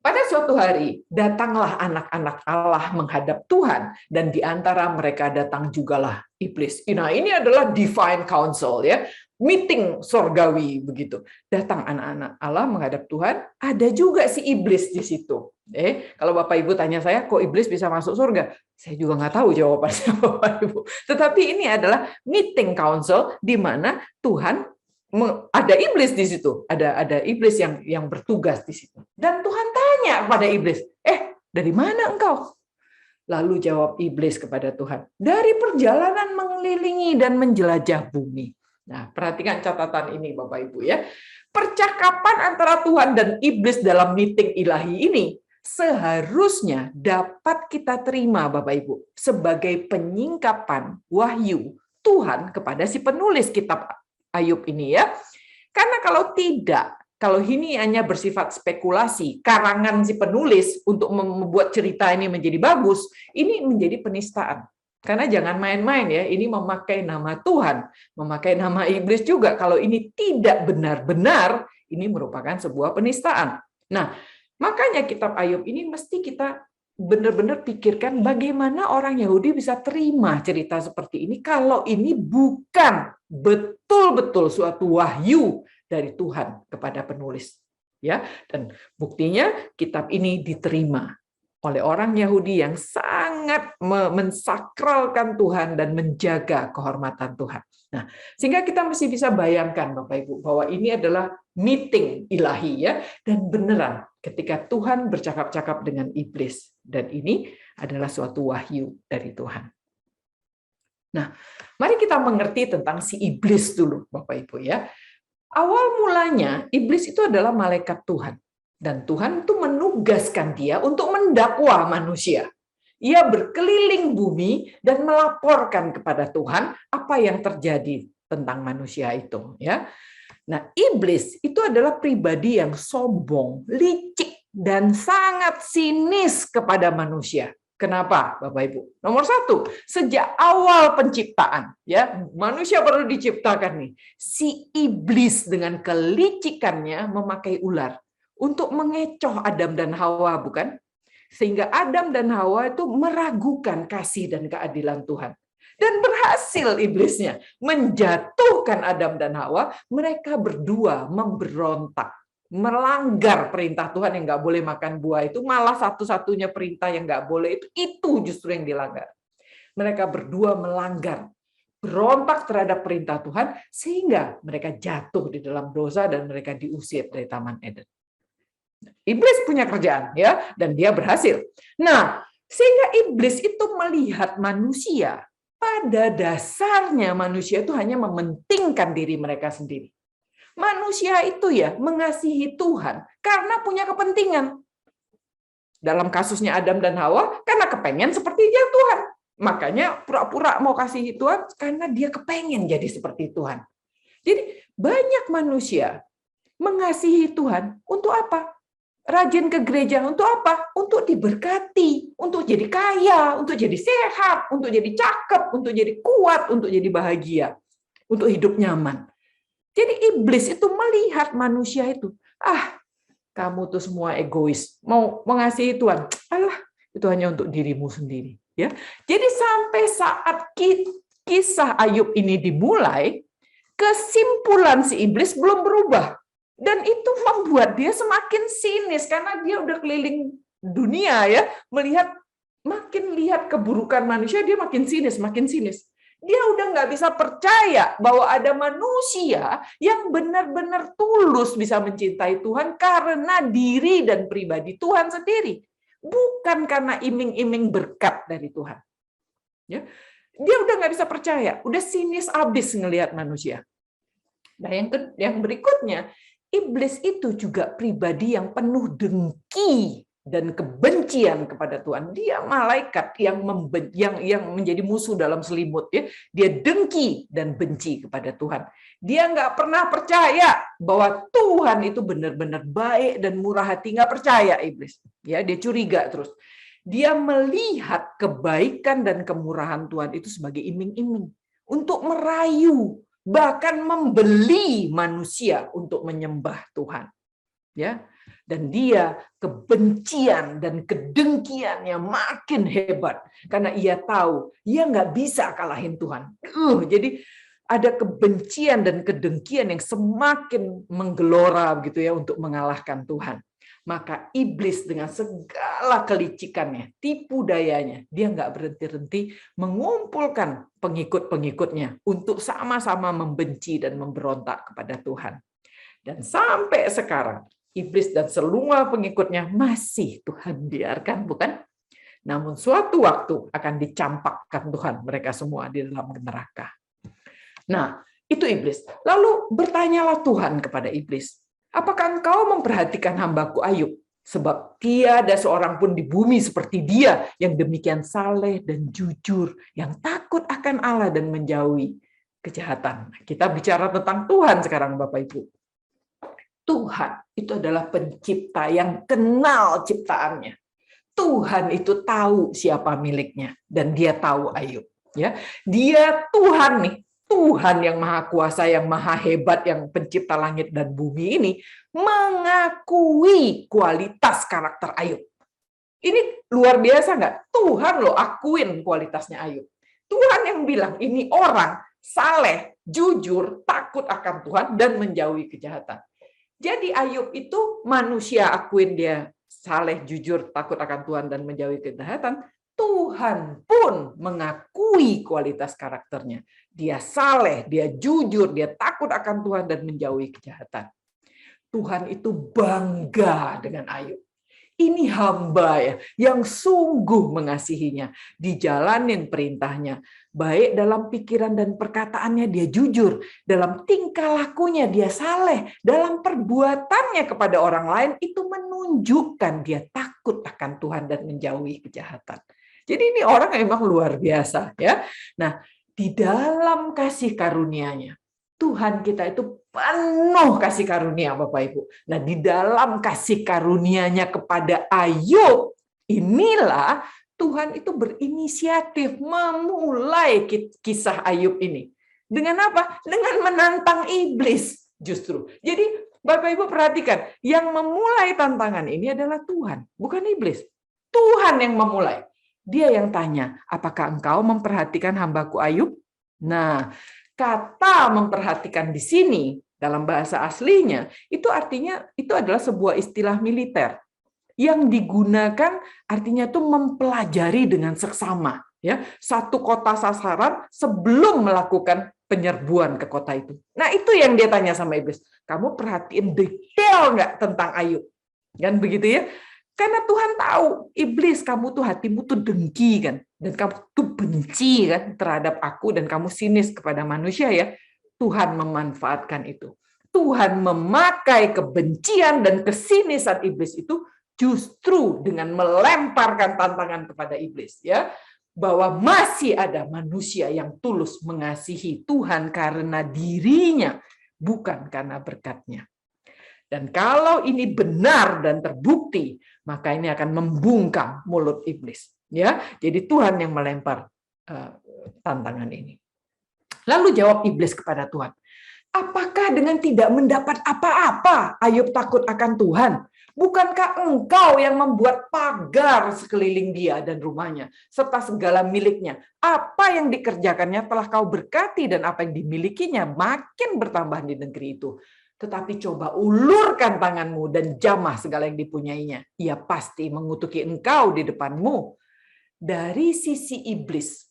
Pada suatu hari, datanglah anak-anak Allah menghadap Tuhan, dan di antara mereka datang jugalah iblis. Nah, ini adalah divine council, ya, meeting sorgawi begitu. Datang anak-anak Allah menghadap Tuhan, ada juga si iblis di situ. Kalau Bapak Ibu tanya saya, kok iblis bisa masuk surga? Saya juga nggak tahu jawabannya, Bapak Ibu. Tetapi ini adalah meeting council di mana Tuhan ada iblis di situ, ada iblis yang bertugas di situ. Dan Tuhan tanya kepada iblis, dari mana engkau? Lalu jawab iblis kepada Tuhan, dari perjalanan mengelilingi dan menjelajah bumi. Nah, perhatikan catatan ini Bapak Ibu, ya. Percakapan antara Tuhan dan iblis dalam meeting ilahi ini seharusnya dapat kita terima Bapak Ibu sebagai penyingkapan wahyu Tuhan kepada si penulis kitab Ayub ini, ya. Karena kalau tidak, kalau ini hanya bersifat spekulasi, karangan si penulis untuk membuat cerita ini menjadi bagus, ini menjadi penistaan. Karena jangan main-main, ya, ini memakai nama Tuhan, memakai nama iblis juga. Kalau ini tidak benar-benar, ini merupakan sebuah penistaan. Nah, makanya kitab Ayub ini mesti kita benar-benar pikirkan bagaimana orang Yahudi bisa terima cerita seperti ini kalau ini bukan betul-betul suatu wahyu dari Tuhan kepada penulis, ya. Dan buktinya kitab ini diterima oleh orang Yahudi yang sangat mensakralkan Tuhan dan menjaga kehormatan Tuhan. Nah, sehingga kita mesti bisa bayangkan Bapak Ibu bahwa ini adalah meeting ilahi, ya, dan beneran ketika Tuhan bercakap-cakap dengan iblis, dan ini adalah suatu wahyu dari Tuhan. Nah, mari kita mengerti tentang si iblis dulu Bapak Ibu, ya. Awal mulanya iblis itu adalah malaikat Tuhan, dan Tuhan itu menugaskan dia untuk mendakwa manusia. Ia berkeliling bumi dan melaporkan kepada Tuhan apa yang terjadi tentang manusia itu, ya. Nah, iblis itu adalah pribadi yang sombong, licik, dan sangat sinis kepada manusia. Kenapa, Bapak Ibu? Nomor satu, sejak awal penciptaan, ya, manusia baru diciptakan nih, si iblis dengan kelicikannya memakai ular untuk mengecoh Adam dan Hawa, bukan? Sehingga Adam dan Hawa itu meragukan kasih dan keadilan Tuhan. Dan berhasil iblisnya menjatuhkan Adam dan Hawa. Mereka berdua memberontak, melanggar perintah Tuhan yang nggak boleh makan buah itu. Malah satu-satunya perintah yang nggak boleh itu justru yang dilanggar. Mereka berdua melanggar, berontak terhadap perintah Tuhan, sehingga mereka jatuh di dalam dosa dan mereka diusir dari Taman Eden. Iblis punya kerjaan, ya, dan dia berhasil. Nah, sehingga iblis itu melihat manusia, pada dasarnya manusia itu hanya mementingkan diri mereka sendiri. Manusia itu, ya, mengasihi Tuhan karena punya kepentingan. Dalam kasusnya Adam dan Hawa, karena kepengen seperti dia Tuhan. Makanya pura-pura mau kasihi Tuhan karena dia kepengen jadi seperti Tuhan. Jadi banyak manusia mengasihi Tuhan untuk apa? Rajin ke gereja untuk apa? Untuk diberkati, untuk jadi kaya, untuk jadi sehat, untuk jadi cakep, untuk jadi kuat, untuk jadi bahagia, untuk hidup nyaman. Jadi iblis itu melihat manusia itu, kamu tuh semua egois, mau mengasihi Tuhan, alah, itu hanya untuk dirimu sendiri, ya. Jadi sampai saat kisah Ayub ini dimulai, kesimpulan si iblis belum berubah. Dan itu membuat dia semakin sinis karena dia udah keliling dunia, ya, makin lihat keburukan manusia, dia makin sinis, makin sinis. Dia udah nggak bisa percaya bahwa ada manusia yang benar-benar tulus bisa mencintai Tuhan karena diri dan pribadi Tuhan sendiri, bukan karena iming-iming berkat dari Tuhan. Ya, dia udah nggak bisa percaya, udah sinis abis ngelihat manusia. Nah, yang berikutnya, iblis itu juga pribadi yang penuh dengki dan kebencian kepada Tuhan. Dia malaikat yang menjadi musuh dalam selimut, ya. Dia dengki dan benci kepada Tuhan. Dia nggak pernah percaya bahwa Tuhan itu benar-benar baik dan murah hati. Nggak percaya iblis. Ya, dia curiga terus. Dia melihat kebaikan dan kemurahan Tuhan itu sebagai iming-iming untuk merayu, bahkan membeli manusia untuk menyembah Tuhan. Ya, Dan dia kebencian dan kedengkiannya makin hebat. Karena ia tahu, ia nggak bisa kalahin Tuhan. Jadi ada kebencian dan kedengkian yang semakin menggelora gitu ya untuk mengalahkan Tuhan. Maka iblis dengan segala kelicikannya, tipu dayanya, dia nggak berhenti-henti mengumpulkan pengikut-pengikutnya untuk sama-sama membenci dan memberontak kepada Tuhan. Dan sampai sekarang, iblis dan semua pengikutnya masih Tuhan biarkan, bukan? Namun suatu waktu akan dicampakkan Tuhan mereka semua di dalam neraka. Nah, itu iblis. Lalu bertanyalah Tuhan kepada iblis, apakah engkau memperhatikan hambaku Ayub? Sebab tiada seorang pun di bumi seperti dia yang demikian saleh dan jujur, yang takut akan Allah dan menjauhi kejahatan. Kita bicara tentang Tuhan sekarang, Bapak Ibu. Tuhan itu adalah pencipta yang kenal ciptaannya. Tuhan itu tahu siapa miliknya dan dia tahu Ayub. Ya, dia Tuhan nih. Tuhan yang maha kuasa, yang maha hebat, yang pencipta langit dan bumi ini mengakui kualitas karakter Ayub. Ini luar biasa nggak? Tuhan loh akuin kualitasnya Ayub. Tuhan yang bilang ini orang saleh, jujur, takut akan Tuhan dan menjauhi kejahatan. Jadi Ayub itu manusia akuin dia saleh, jujur, takut akan Tuhan dan menjauhi kejahatan. Tuhan pun mengakui kualitas karakternya. Dia saleh, dia jujur, dia takut akan Tuhan dan menjauhi kejahatan. Tuhan itu bangga dengan Ayub. Ini hamba ya yang sungguh mengasihinya, dijalanin perintahnya, baik dalam pikiran dan perkataannya dia jujur, dalam tingkah lakunya dia saleh, dalam perbuatannya kepada orang lain itu menunjukkan dia takut akan Tuhan dan menjauhi kejahatan. Jadi ini orang memang luar biasa ya. Nah, di dalam kasih karunia-Nya Tuhan kita itu penuh kasih karunia, Bapak Ibu. Nah, di dalam kasih karunia-Nya kepada Ayub, inilah Tuhan itu berinisiatif memulai kisah Ayub ini. Dengan apa? Dengan menantang iblis justru. Jadi Bapak Ibu perhatikan, yang memulai tantangan ini adalah Tuhan, bukan iblis. Tuhan yang memulai. Dia yang tanya, apakah engkau memperhatikan hambaku Ayub? Nah, kata memperhatikan di sini dalam bahasa aslinya itu artinya itu adalah sebuah istilah militer yang digunakan artinya itu mempelajari dengan seksama ya satu kota sasaran sebelum melakukan penyerbuan ke kota itu. Nah, itu yang dia tanya sama iblis. Kamu perhatiin detail nggak tentang Ayub? Kan begitu ya? Karena Tuhan tahu, iblis kamu tuh hatimu tuh dengki kan, dan kamu tuh benci kan terhadap aku dan kamu sinis kepada manusia ya. Tuhan memanfaatkan itu. Tuhan memakai kebencian dan kesinisan iblis itu justru dengan melemparkan tantangan kepada iblis ya, bahwa masih ada manusia yang tulus mengasihi Tuhan karena dirinya, bukan karena berkat-Nya. Dan kalau ini benar dan terbukti, maka ini akan membungkam mulut iblis. Ya, jadi Tuhan yang melempar tantangan ini. Lalu jawab iblis kepada Tuhan, apakah dengan tidak mendapat apa-apa Ayub takut akan Tuhan? Bukankah engkau yang membuat pagar sekeliling dia dan rumahnya, serta segala miliknya? Apa yang dikerjakannya telah kau berkati dan apa yang dimilikinya makin bertambah di negeri itu. Tetapi coba ulurkan tanganmu dan jamah segala yang dipunyainya. Ia pasti mengutuki engkau di depanmu. Dari sisi iblis,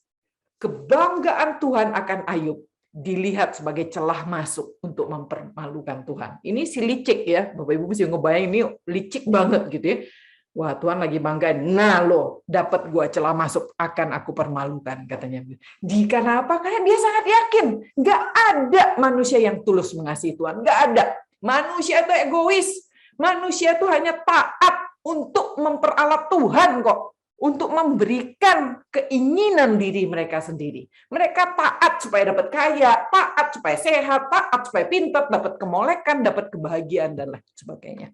kebanggaan Tuhan akan Ayub dilihat sebagai celah masuk untuk mempermalukan Tuhan. Ini si licik ya, Bapak Ibu mesti ngebayang ini licik banget gitu ya. Wah, Tuhan lagi banggain. Nah lo, dapat gua celah masuk, akan aku permalukan, katanya. Kenapa? Karena dia sangat yakin. Nggak ada manusia yang tulus mengasihi Tuhan. Nggak ada. Manusia itu egois. Manusia itu hanya taat untuk memperalat Tuhan kok. Untuk memberikan keinginan diri mereka sendiri. Mereka taat supaya dapat kaya, taat supaya sehat, taat supaya pintar, dapat kemolekan, dapat kebahagiaan, dan lain sebagainya.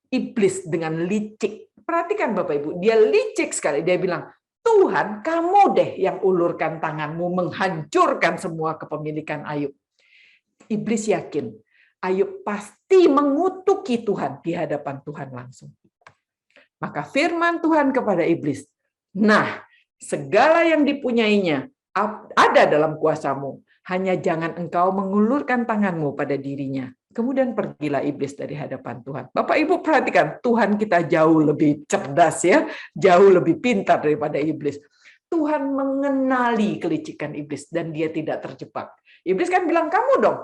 Iblis dengan licik. Perhatikan Bapak Ibu, dia licik sekali. Dia bilang, Tuhan, kamu deh yang ulurkan tanganmu menghancurkan semua kepemilikan Ayub. Iblis yakin, Ayub pasti mengutuki Tuhan di hadapan Tuhan langsung. Maka firman Tuhan kepada iblis, nah, segala yang dipunyainya ada dalam kuasamu, hanya jangan engkau mengulurkan tanganmu pada dirinya. Kemudian pergilah iblis dari hadapan Tuhan. Bapak Ibu perhatikan, Tuhan kita jauh lebih cerdas ya, jauh lebih pintar daripada iblis. Tuhan mengenali kelicikan iblis dan dia tidak terjebak. Iblis kan bilang, kamu dong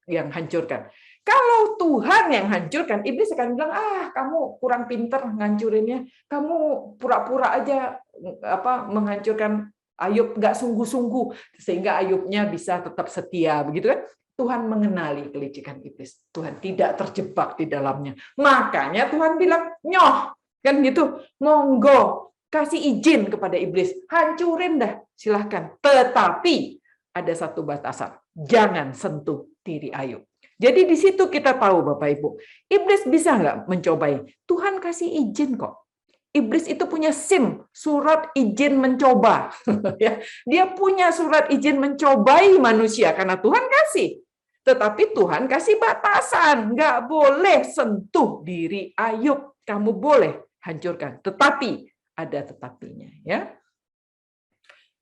yang hancurkan. Kalau Tuhan yang hancurkan, iblis akan bilang, kamu kurang pintar ngancurinnya, kamu pura-pura aja menghancurkan Ayub, nggak sungguh-sungguh, sehingga Ayubnya bisa tetap setia, begitu kan? Tuhan mengenali kelicikan iblis. Tuhan tidak terjebak di dalamnya. Makanya Tuhan bilang, nyoh, kan gitu, monggo, kasih izin kepada iblis, hancurin dah, silahkan. Tetapi ada satu batasan, jangan sentuh diri Ayub. Jadi di situ kita tahu Bapak Ibu, iblis bisa nggak mencobai? Tuhan kasih izin kok. Iblis itu punya SIM, surat izin mencoba. Dia punya surat izin mencobai manusia karena Tuhan kasih. Tetapi Tuhan kasih batasan, nggak boleh sentuh diri Ayub. Kamu boleh hancurkan, tetapi ada tetapinya, ya.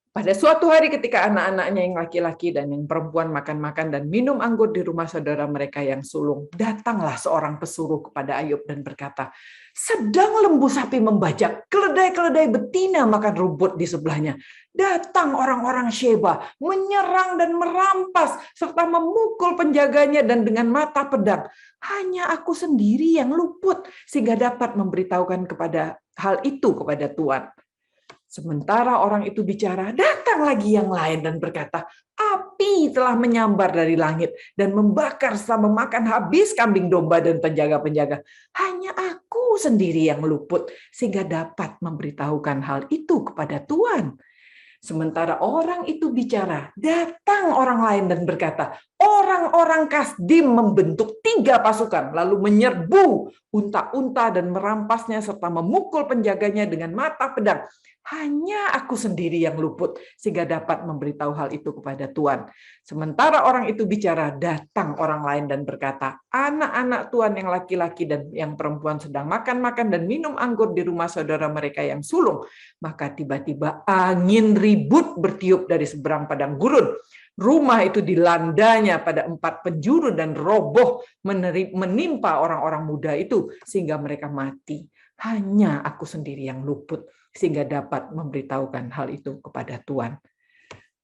Pada suatu hari ketika anak-anaknya yang laki-laki dan yang perempuan makan-makan dan minum anggur di rumah saudara mereka yang sulung, datanglah seorang pesuruh kepada Ayub dan berkata, sedang lembu sapi membajak, keledai-keledai betina makan rumput di sebelahnya. Datang orang-orang Sheba, menyerang dan merampas, serta memukul penjaganya dan dengan mata pedang. Hanya aku sendiri yang luput, sehingga dapat memberitahukan kepada hal itu kepada Tuhan. Sementara orang itu bicara, datang lagi yang lain dan berkata, api telah menyambar dari langit dan membakar setelah memakan habis kambing domba dan penjaga-penjaga. Hanya aku sendiri yang luput, sehingga dapat memberitahukan hal itu kepada Tuhan. Sementara orang itu bicara, datang orang lain dan berkata, orang-orang Kasdim membentuk 3 pasukan, lalu menyerbu unta-unta dan merampasnya serta memukul penjaganya dengan mata pedang. Hanya aku sendiri yang luput, sehingga dapat memberitahu hal itu kepada Tuhan. Sementara orang itu bicara, datang orang lain dan berkata, anak-anak Tuhan yang laki-laki dan yang perempuan sedang makan-makan dan minum anggur di rumah saudara mereka yang sulung. Maka tiba-tiba angin ribut bertiup dari seberang padang gurun. Rumah itu dilandanya pada 4 penjuru dan roboh menimpa orang-orang muda itu sehingga mereka mati. Hanya aku sendiri yang luput, sehingga dapat memberitahukan hal itu kepada Tuhan.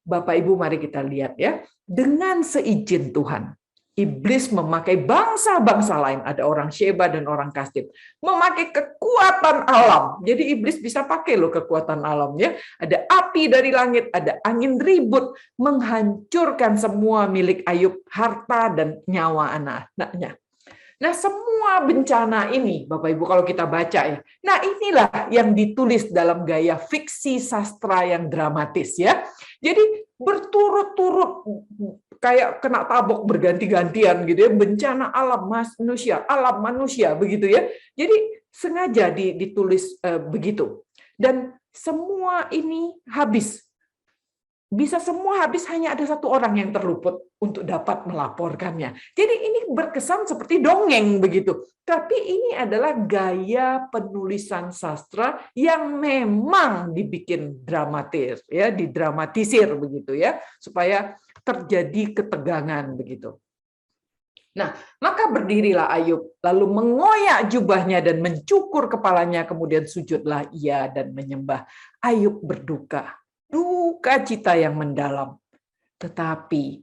Bapak Ibu, mari kita lihat ya. Dengan seizin Tuhan, iblis memakai bangsa-bangsa lain, ada orang Sheba dan orang Kasdim, memakai kekuatan alam. Jadi iblis bisa pakai loh kekuatan alam ya. Ada api dari langit, ada angin ribut, menghancurkan semua milik Ayub, harta dan nyawa anak-anaknya. Nah, semua bencana ini, Bapak Ibu, kalau kita baca ya, nah inilah yang ditulis dalam gaya fiksi sastra yang dramatis ya. Jadi berturut-turut kayak kena tabok berganti-gantian gitu ya, bencana alam manusia begitu ya. Jadi sengaja ditulis begitu. Dan semua ini habis. Bisa semua habis, hanya ada satu orang yang terluput untuk dapat melaporkannya. Jadi ini berkesan seperti dongeng begitu. Tapi ini adalah gaya penulisan sastra yang memang dibikin dramatis, ya, didramatisir begitu ya, supaya terjadi ketegangan begitu. Nah, maka berdirilah Ayub, lalu mengoyak jubahnya dan mencukur kepalanya, kemudian sujudlah ia dan menyembah. Ayub berduka. Duka cita yang mendalam. Tetapi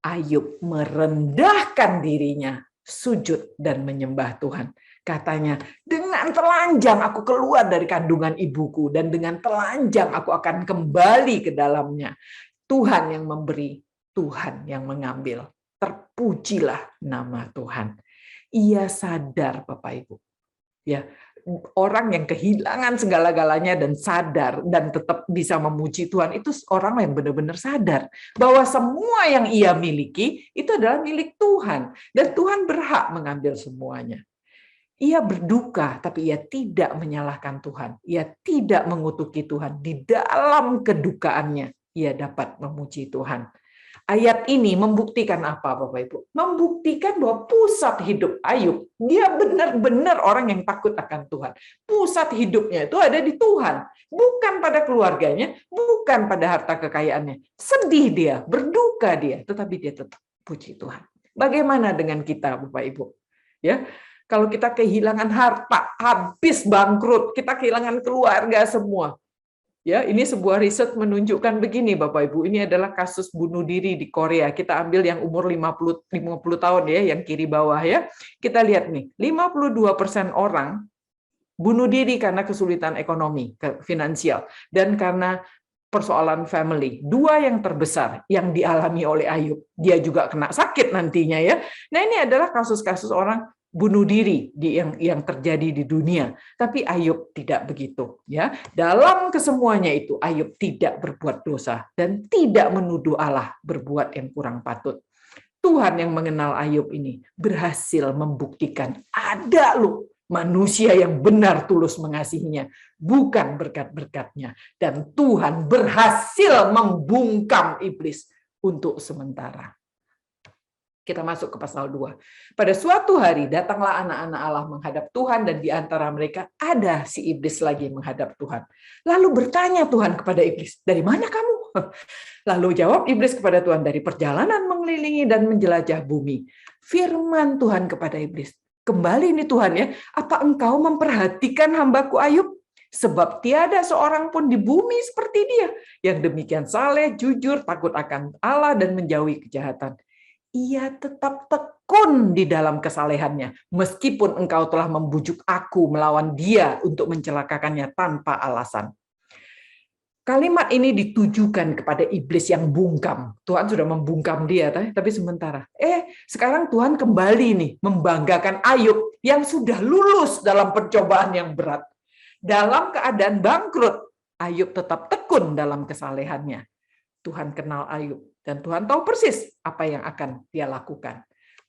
Ayub merendahkan dirinya, sujud dan menyembah Tuhan. Katanya, dengan telanjang aku keluar dari kandungan ibuku, dan dengan telanjang aku akan kembali ke dalamnya. Tuhan yang memberi, Tuhan yang mengambil. Terpujilah nama Tuhan. Ia sadar, Bapak Ibu. Ya, orang yang kehilangan segala-galanya dan sadar dan tetap bisa memuji Tuhan, itu orang yang benar-benar sadar bahwa semua yang ia miliki itu adalah milik Tuhan dan Tuhan berhak mengambil semuanya. Ia berduka, tapi ia tidak menyalahkan Tuhan. Ia tidak mengutuki Tuhan. Di dalam kedukaannya, ia dapat memuji Tuhan. Ayat ini membuktikan apa, Bapak Ibu? Membuktikan bahwa pusat hidup Ayub, dia benar-benar orang yang takut akan Tuhan. Pusat hidupnya itu ada di Tuhan, bukan pada keluarganya, bukan pada harta kekayaannya. Sedih dia, berduka dia, tetapi dia tetap puji Tuhan. Bagaimana dengan kita, Bapak Ibu? Ya, kalau kita kehilangan harta, habis bangkrut, kita kehilangan keluarga semua. Ya, ini sebuah riset menunjukkan begini Bapak Ibu, ini adalah kasus bunuh diri di Korea. Kita ambil yang umur 50 tahun ya, yang kiri bawah ya. Kita lihat nih, 52% orang bunuh diri karena kesulitan ekonomi, finansial, dan karena persoalan family. Dua yang terbesar yang dialami oleh Ayub. Dia juga kena sakit nantinya ya. Nah, ini adalah kasus-kasus orang bunuh diri yang terjadi di dunia, tapi Ayub tidak begitu ya. Dalam kesemuanya itu Ayub tidak berbuat dosa dan tidak menuduh Allah berbuat yang kurang patut. Tuhan yang mengenal Ayub ini berhasil membuktikan ada loh manusia yang benar tulus mengasihinya, bukan berkat-berkatnya, dan Tuhan berhasil membungkam iblis untuk sementara. Kita masuk ke pasal 2. Pada suatu hari datanglah anak-anak Allah menghadap Tuhan, dan di antara mereka ada si iblis lagi menghadap Tuhan. Lalu bertanya Tuhan kepada iblis, "Dari mana kamu?" Lalu jawab iblis kepada Tuhan, "Dari perjalanan mengelilingi dan menjelajah bumi." Firman Tuhan kepada iblis, "Kembali nih Tuhan ya, apa engkau memperhatikan hambaku Ayub? Sebab tiada seorang pun di bumi seperti dia, yang demikian saleh, jujur, takut akan Allah, dan menjauhi kejahatan. Ia tetap tekun di dalam kesalehannya, meskipun engkau telah membujuk aku melawan dia untuk mencelakakannya tanpa alasan." Kalimat ini ditujukan kepada iblis yang bungkam. Tuhan sudah membungkam dia, tapi sementara. Sekarang Tuhan kembali nih membanggakan Ayub yang sudah lulus dalam pencobaan yang berat. Dalam keadaan bangkrut, Ayub tetap tekun dalam kesalehannya. Tuhan kenal Ayub, dan Tuhan tahu persis apa yang akan dia lakukan.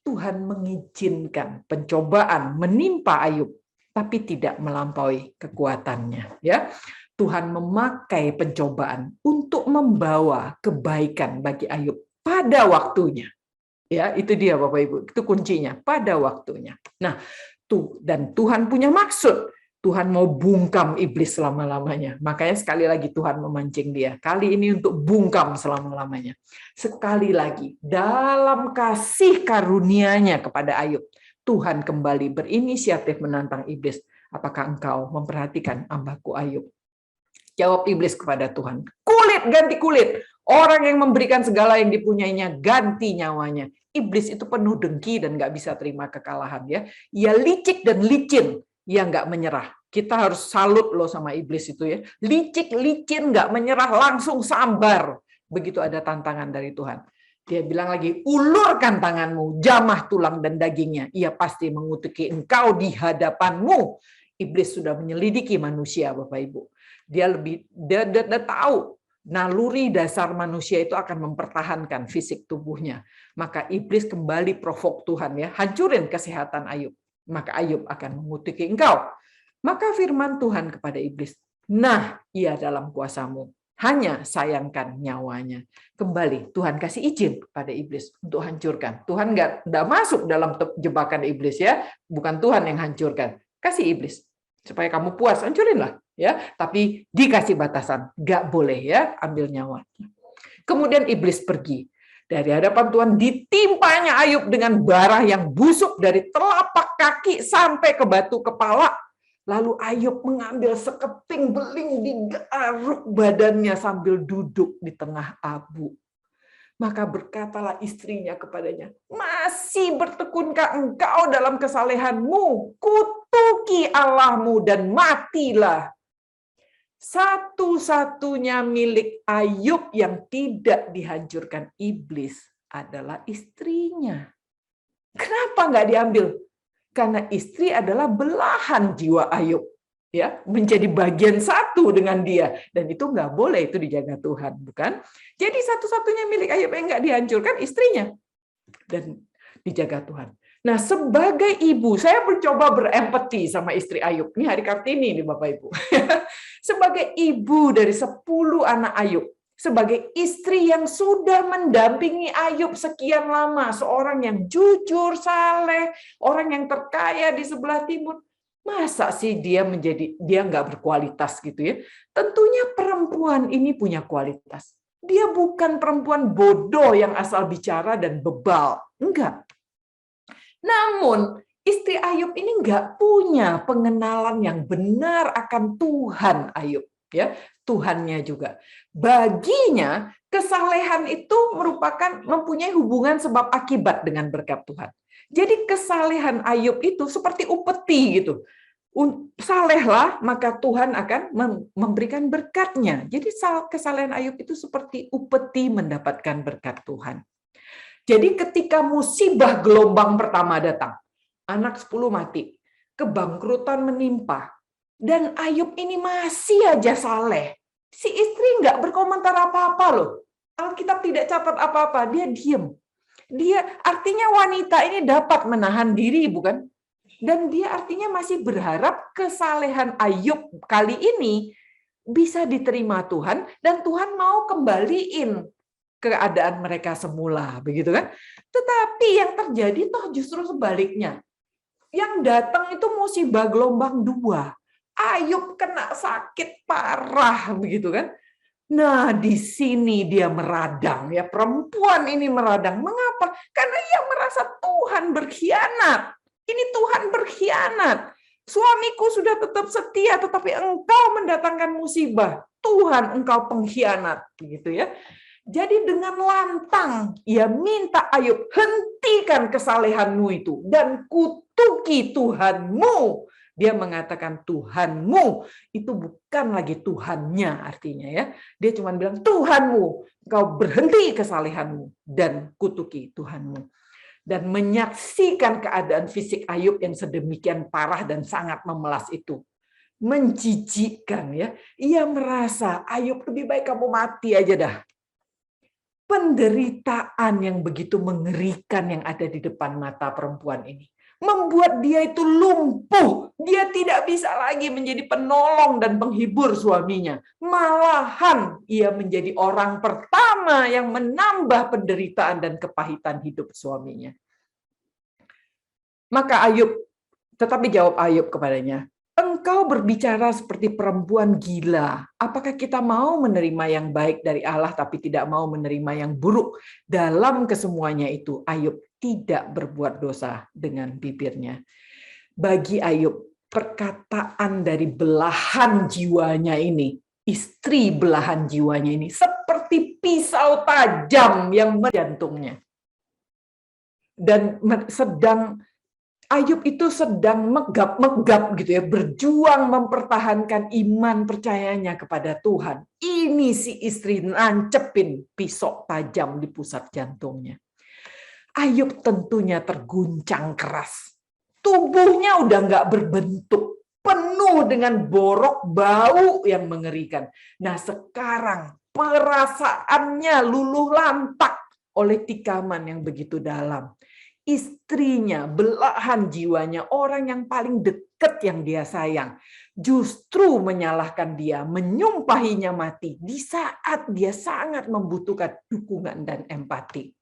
Tuhan mengizinkan pencobaan menimpa Ayub, tapi tidak melampaui kekuatannya. Ya, Tuhan memakai pencobaan untuk membawa kebaikan bagi Ayub pada waktunya. Ya, itu dia Bapak Ibu, itu kuncinya, pada waktunya. Nah, dan Tuhan punya maksud. Tuhan mau bungkam iblis selama-lamanya. Makanya sekali lagi Tuhan memancing dia. Kali ini untuk bungkam selama-lamanya. Sekali lagi, dalam kasih karunia-Nya kepada Ayub, Tuhan kembali berinisiatif menantang iblis. Apakah engkau memperhatikan hambaku Ayub? Jawab iblis kepada Tuhan, "Kulit ganti kulit. Orang yang memberikan segala yang dipunyainya ganti nyawanya." Iblis itu penuh dengki dan nggak bisa terima kekalahan. Ya, ia licik dan licin. Ia nggak menyerah. Kita harus salut loh sama iblis itu ya. Licik, licin, nggak menyerah, langsung sambar. Begitu ada tantangan dari Tuhan. Dia bilang lagi, "Ulurkan tanganmu, jamah tulang dan dagingnya. Ia pasti mengutuki engkau di hadapanmu." Iblis sudah menyelidiki manusia, Bapak Ibu. Dia tahu naluri dasar manusia itu akan mempertahankan fisik tubuhnya. Maka iblis kembali provok Tuhan ya, hancurin kesehatan Ayub. Maka Ayub akan mengutuki engkau. Maka firman Tuhan kepada iblis, "Nah, ia dalam kuasamu. Hanya sayangkan nyawanya." Kembali Tuhan kasih izin kepada iblis untuk hancurkan. Tuhan nggak masuk dalam jebakan iblis ya. Bukan Tuhan yang hancurkan. Kasih iblis supaya kamu puas, hancurinlah ya. Tapi dikasih batasan, nggak boleh ya ambil nyawanya. Kemudian iblis pergi. Dari hadapan Tuhan ditimpanya Ayub dengan bara yang busuk dari telapak kaki sampai ke batu kepala. Lalu Ayub mengambil sekeping beling, digaruk badannya sambil duduk di tengah abu. Maka berkatalah istrinya kepadanya, "Masih bertekunkah engkau dalam kesalehanmu? Kutuki Allahmu dan matilah." Satu-satunya milik Ayub yang tidak dihancurkan iblis adalah istrinya. Kenapa nggak diambil? Karena istri adalah belahan jiwa Ayub, ya, menjadi bagian satu dengan dia, dan itu nggak boleh, itu dijaga Tuhan, bukan? Jadi satu-satunya milik Ayub yang nggak dihancurkan istrinya, dan dijaga Tuhan. Nah, sebagai ibu, saya mencoba berempati sama istri Ayub. Ini hari Kartini nih Bapak Ibu. Sebagai ibu dari 10 anak Ayub, sebagai istri yang sudah mendampingi Ayub sekian lama, seorang yang jujur, saleh, orang yang terkaya di sebelah timur, masa sih dia nggak berkualitas gitu ya? Tentunya perempuan ini punya kualitas. Dia bukan perempuan bodoh yang asal bicara dan bebal, enggak. Namun istri Ayub ini nggak punya pengenalan yang benar akan Tuhan Ayub, ya, Tuhannya juga. Baginya kesalehan itu mempunyai hubungan sebab akibat dengan berkat Tuhan. Jadi kesalehan Ayub itu seperti upeti gitu. Salehlah, maka Tuhan akan memberikan berkatnya. Jadi kesalehan Ayub itu seperti upeti mendapatkan berkat Tuhan. Jadi ketika musibah gelombang pertama datang, anak 10 mati, kebangkrutan menimpa, dan Ayub ini masih aja saleh. Si istri nggak berkomentar apa-apa loh. Alkitab tidak catat apa-apa, dia diem. Dia artinya wanita ini dapat menahan diri, bukan? Dan dia artinya masih berharap kesalehan Ayub kali ini bisa diterima Tuhan, dan Tuhan mau kembaliin keadaan mereka semula, begitu kan? Tetapi yang terjadi toh justru sebaliknya. Yang datang itu musibah gelombang 2. Ayub kena sakit parah, begitu kan? Nah, di sini dia meradang, ya, perempuan ini meradang. Mengapa? Karena ia merasa Tuhan berkhianat. Ini Tuhan berkhianat. Suamiku sudah tetap setia, tetapi engkau mendatangkan musibah. Tuhan, engkau pengkhianat, begitu ya. Jadi dengan lantang ia minta Ayub, hentikan kesalehanmu itu dan kutuki Tuhanmu. Dia mengatakan Tuhanmu itu bukan lagi Tuhannya, artinya ya. Dia cuma bilang Tuhanmu, engkau berhenti kesalehanmu dan kutuki Tuhanmu. Dan menyaksikan keadaan fisik Ayub yang sedemikian parah dan sangat memelas itu. Menjijikkan ya. Ia merasa Ayub lebih baik kamu mati aja dah. Penderitaan yang begitu mengerikan yang ada di depan mata perempuan ini membuat dia itu lumpuh. Dia tidak bisa lagi menjadi penolong dan penghibur suaminya. Malahan ia menjadi orang pertama yang menambah penderitaan dan kepahitan hidup suaminya. Maka tetapi jawab Ayub kepadanya, engkau berbicara seperti perempuan gila. Apakah kita mau menerima yang baik dari Allah tapi tidak mau menerima yang buruk? Dalam kesemuanya itu, Ayub tidak berbuat dosa dengan bibirnya. Bagi Ayub, perkataan dari belahan jiwanya ini, istri belahan jiwanya ini, seperti pisau tajam yang menjantungnya. Dan Ayub itu sedang megap-megap gitu ya, berjuang mempertahankan iman percayanya kepada Tuhan. Ini si istri nancepin pisau tajam di pusat jantungnya. Ayub tentunya terguncang keras. Tubuhnya udah nggak berbentuk, penuh dengan borok bau yang mengerikan. Nah sekarang perasaannya luluh lantak oleh tikaman yang begitu dalam. Istrinya, belahan jiwanya, orang yang paling dekat yang dia sayang, justru menyalahkan dia, menyumpahinya mati di saat dia sangat membutuhkan dukungan dan empati.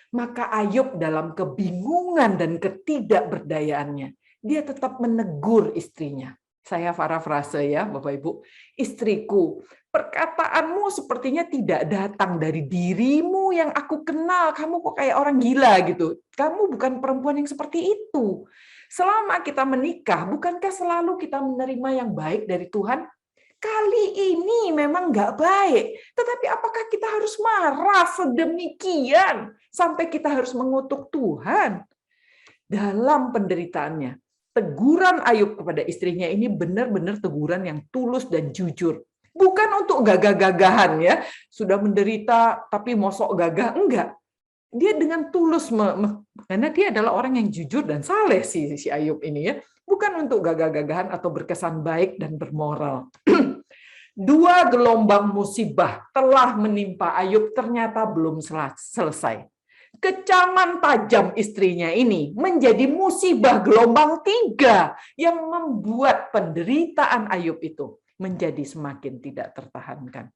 Maka Ayub dalam kebingungan dan ketidakberdayaannya, dia tetap menegur istrinya. Saya parafrase ya Bapak Ibu, istriku, perkataanmu sepertinya tidak datang dari dirimu yang aku kenal. Kamu kok kayak orang gila gitu. Kamu bukan perempuan yang seperti itu. Selama kita menikah, bukankah selalu kita menerima yang baik dari Tuhan? Kali ini memang nggak baik. Tetapi apakah kita harus marah sedemikian sampai kita harus mengutuk Tuhan? Dalam penderitaannya, teguran Ayub kepada istrinya ini benar-benar teguran yang tulus dan jujur. Bukan untuk gagah-gagahan ya, sudah menderita tapi mosok gagah, enggak. Dia dengan tulus, karena dia adalah orang yang jujur dan saleh si Ayub ini ya. Bukan untuk gagah-gagahan atau berkesan baik dan bermoral. 2 gelombang musibah telah menimpa Ayub ternyata belum selesai. Kecaman tajam istrinya ini menjadi musibah gelombang 3 yang membuat penderitaan Ayub itu menjadi semakin tidak tertahankan.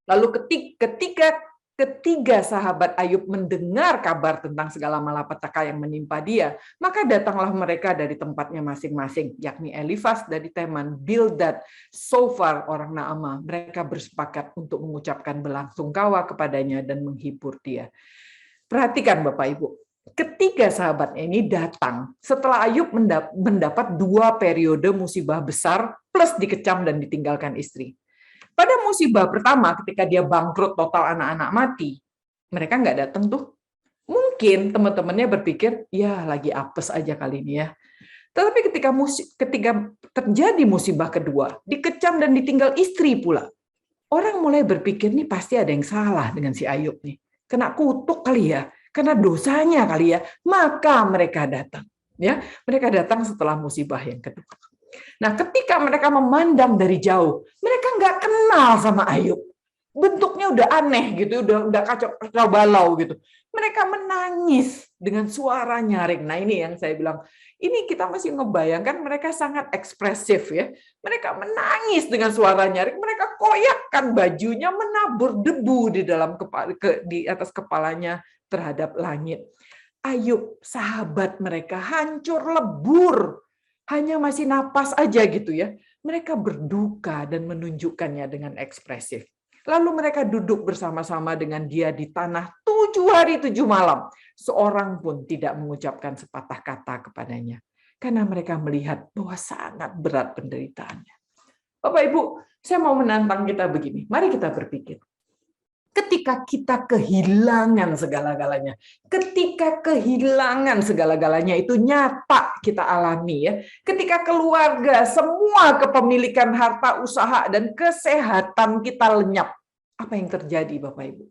Lalu ketika ketiga sahabat Ayub mendengar kabar tentang segala malapetaka yang menimpa dia, maka datanglah mereka dari tempatnya masing-masing, yakni Elifas dari Teman, Bildad, Sofar orang Naamah. Mereka bersepakat untuk mengucapkan belasungkawa kepadanya dan menghibur dia. Perhatikan Bapak Ibu, ketiga sahabat ini datang setelah Ayub mendapat 2 periode musibah besar plus dikecam dan ditinggalkan istri. Pada musibah pertama, ketika dia bangkrut total, anak-anak mati, mereka nggak datang tuh. Mungkin teman-temannya berpikir, ya lagi apes aja kali ini ya. Tetapi ketika terjadi musibah kedua, dikecam dan ditinggal istri pula, orang mulai berpikir, nih pasti ada yang salah dengan si Ayub nih. Kena kutuk kali ya, kena dosanya kali ya. Maka mereka datang. Ya, mereka datang setelah musibah yang kedua. Nah, ketika mereka memandang dari jauh, mereka nggak kenal sama Ayub. Bentuknya udah aneh gitu, udah kacau balau gitu. Mereka menangis dengan suara nyaring. Nah, ini yang saya bilang, ini kita masih ngebayangkan mereka sangat ekspresif ya. Mereka menangis dengan suara nyaring, mereka koyakkan bajunya, menabur debu di atas kepalanya terhadap langit. Ayub, sahabat mereka, hancur lebur. Hanya masih napas aja gitu ya. Mereka berduka dan menunjukkannya dengan ekspresif. Lalu mereka duduk bersama-sama dengan dia di tanah 7 hari 7 malam. Seorang pun tidak mengucapkan sepatah kata kepadanya. Karena mereka melihat bahwa sangat berat penderitaannya. Bapak Ibu, saya mau menantang kita begini. Mari kita berpikir. Ketika kita kehilangan segala-galanya, itu nyata kita alami ya. Ketika keluarga, semua kepemilikan harta, usaha dan kesehatan kita lenyap, apa yang terjadi Bapak Ibu?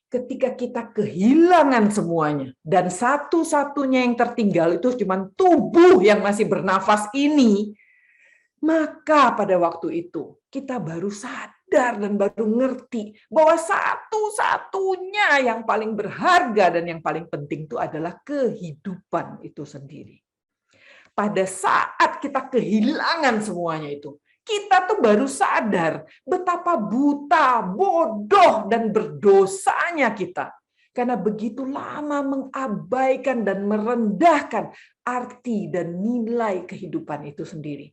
Ketika kita kehilangan semuanya dan satu-satunya yang tertinggal itu cuma tubuh yang masih bernafas ini, maka pada waktu itu kita baru sadar dan baru ngerti bahwa satu-satunya yang paling berharga dan yang paling penting itu adalah kehidupan itu sendiri. Pada saat kita kehilangan semuanya itu, kita tuh baru sadar betapa buta, bodoh, dan berdosanya kita. Karena begitu lama mengabaikan dan merendahkan arti dan nilai kehidupan itu sendiri.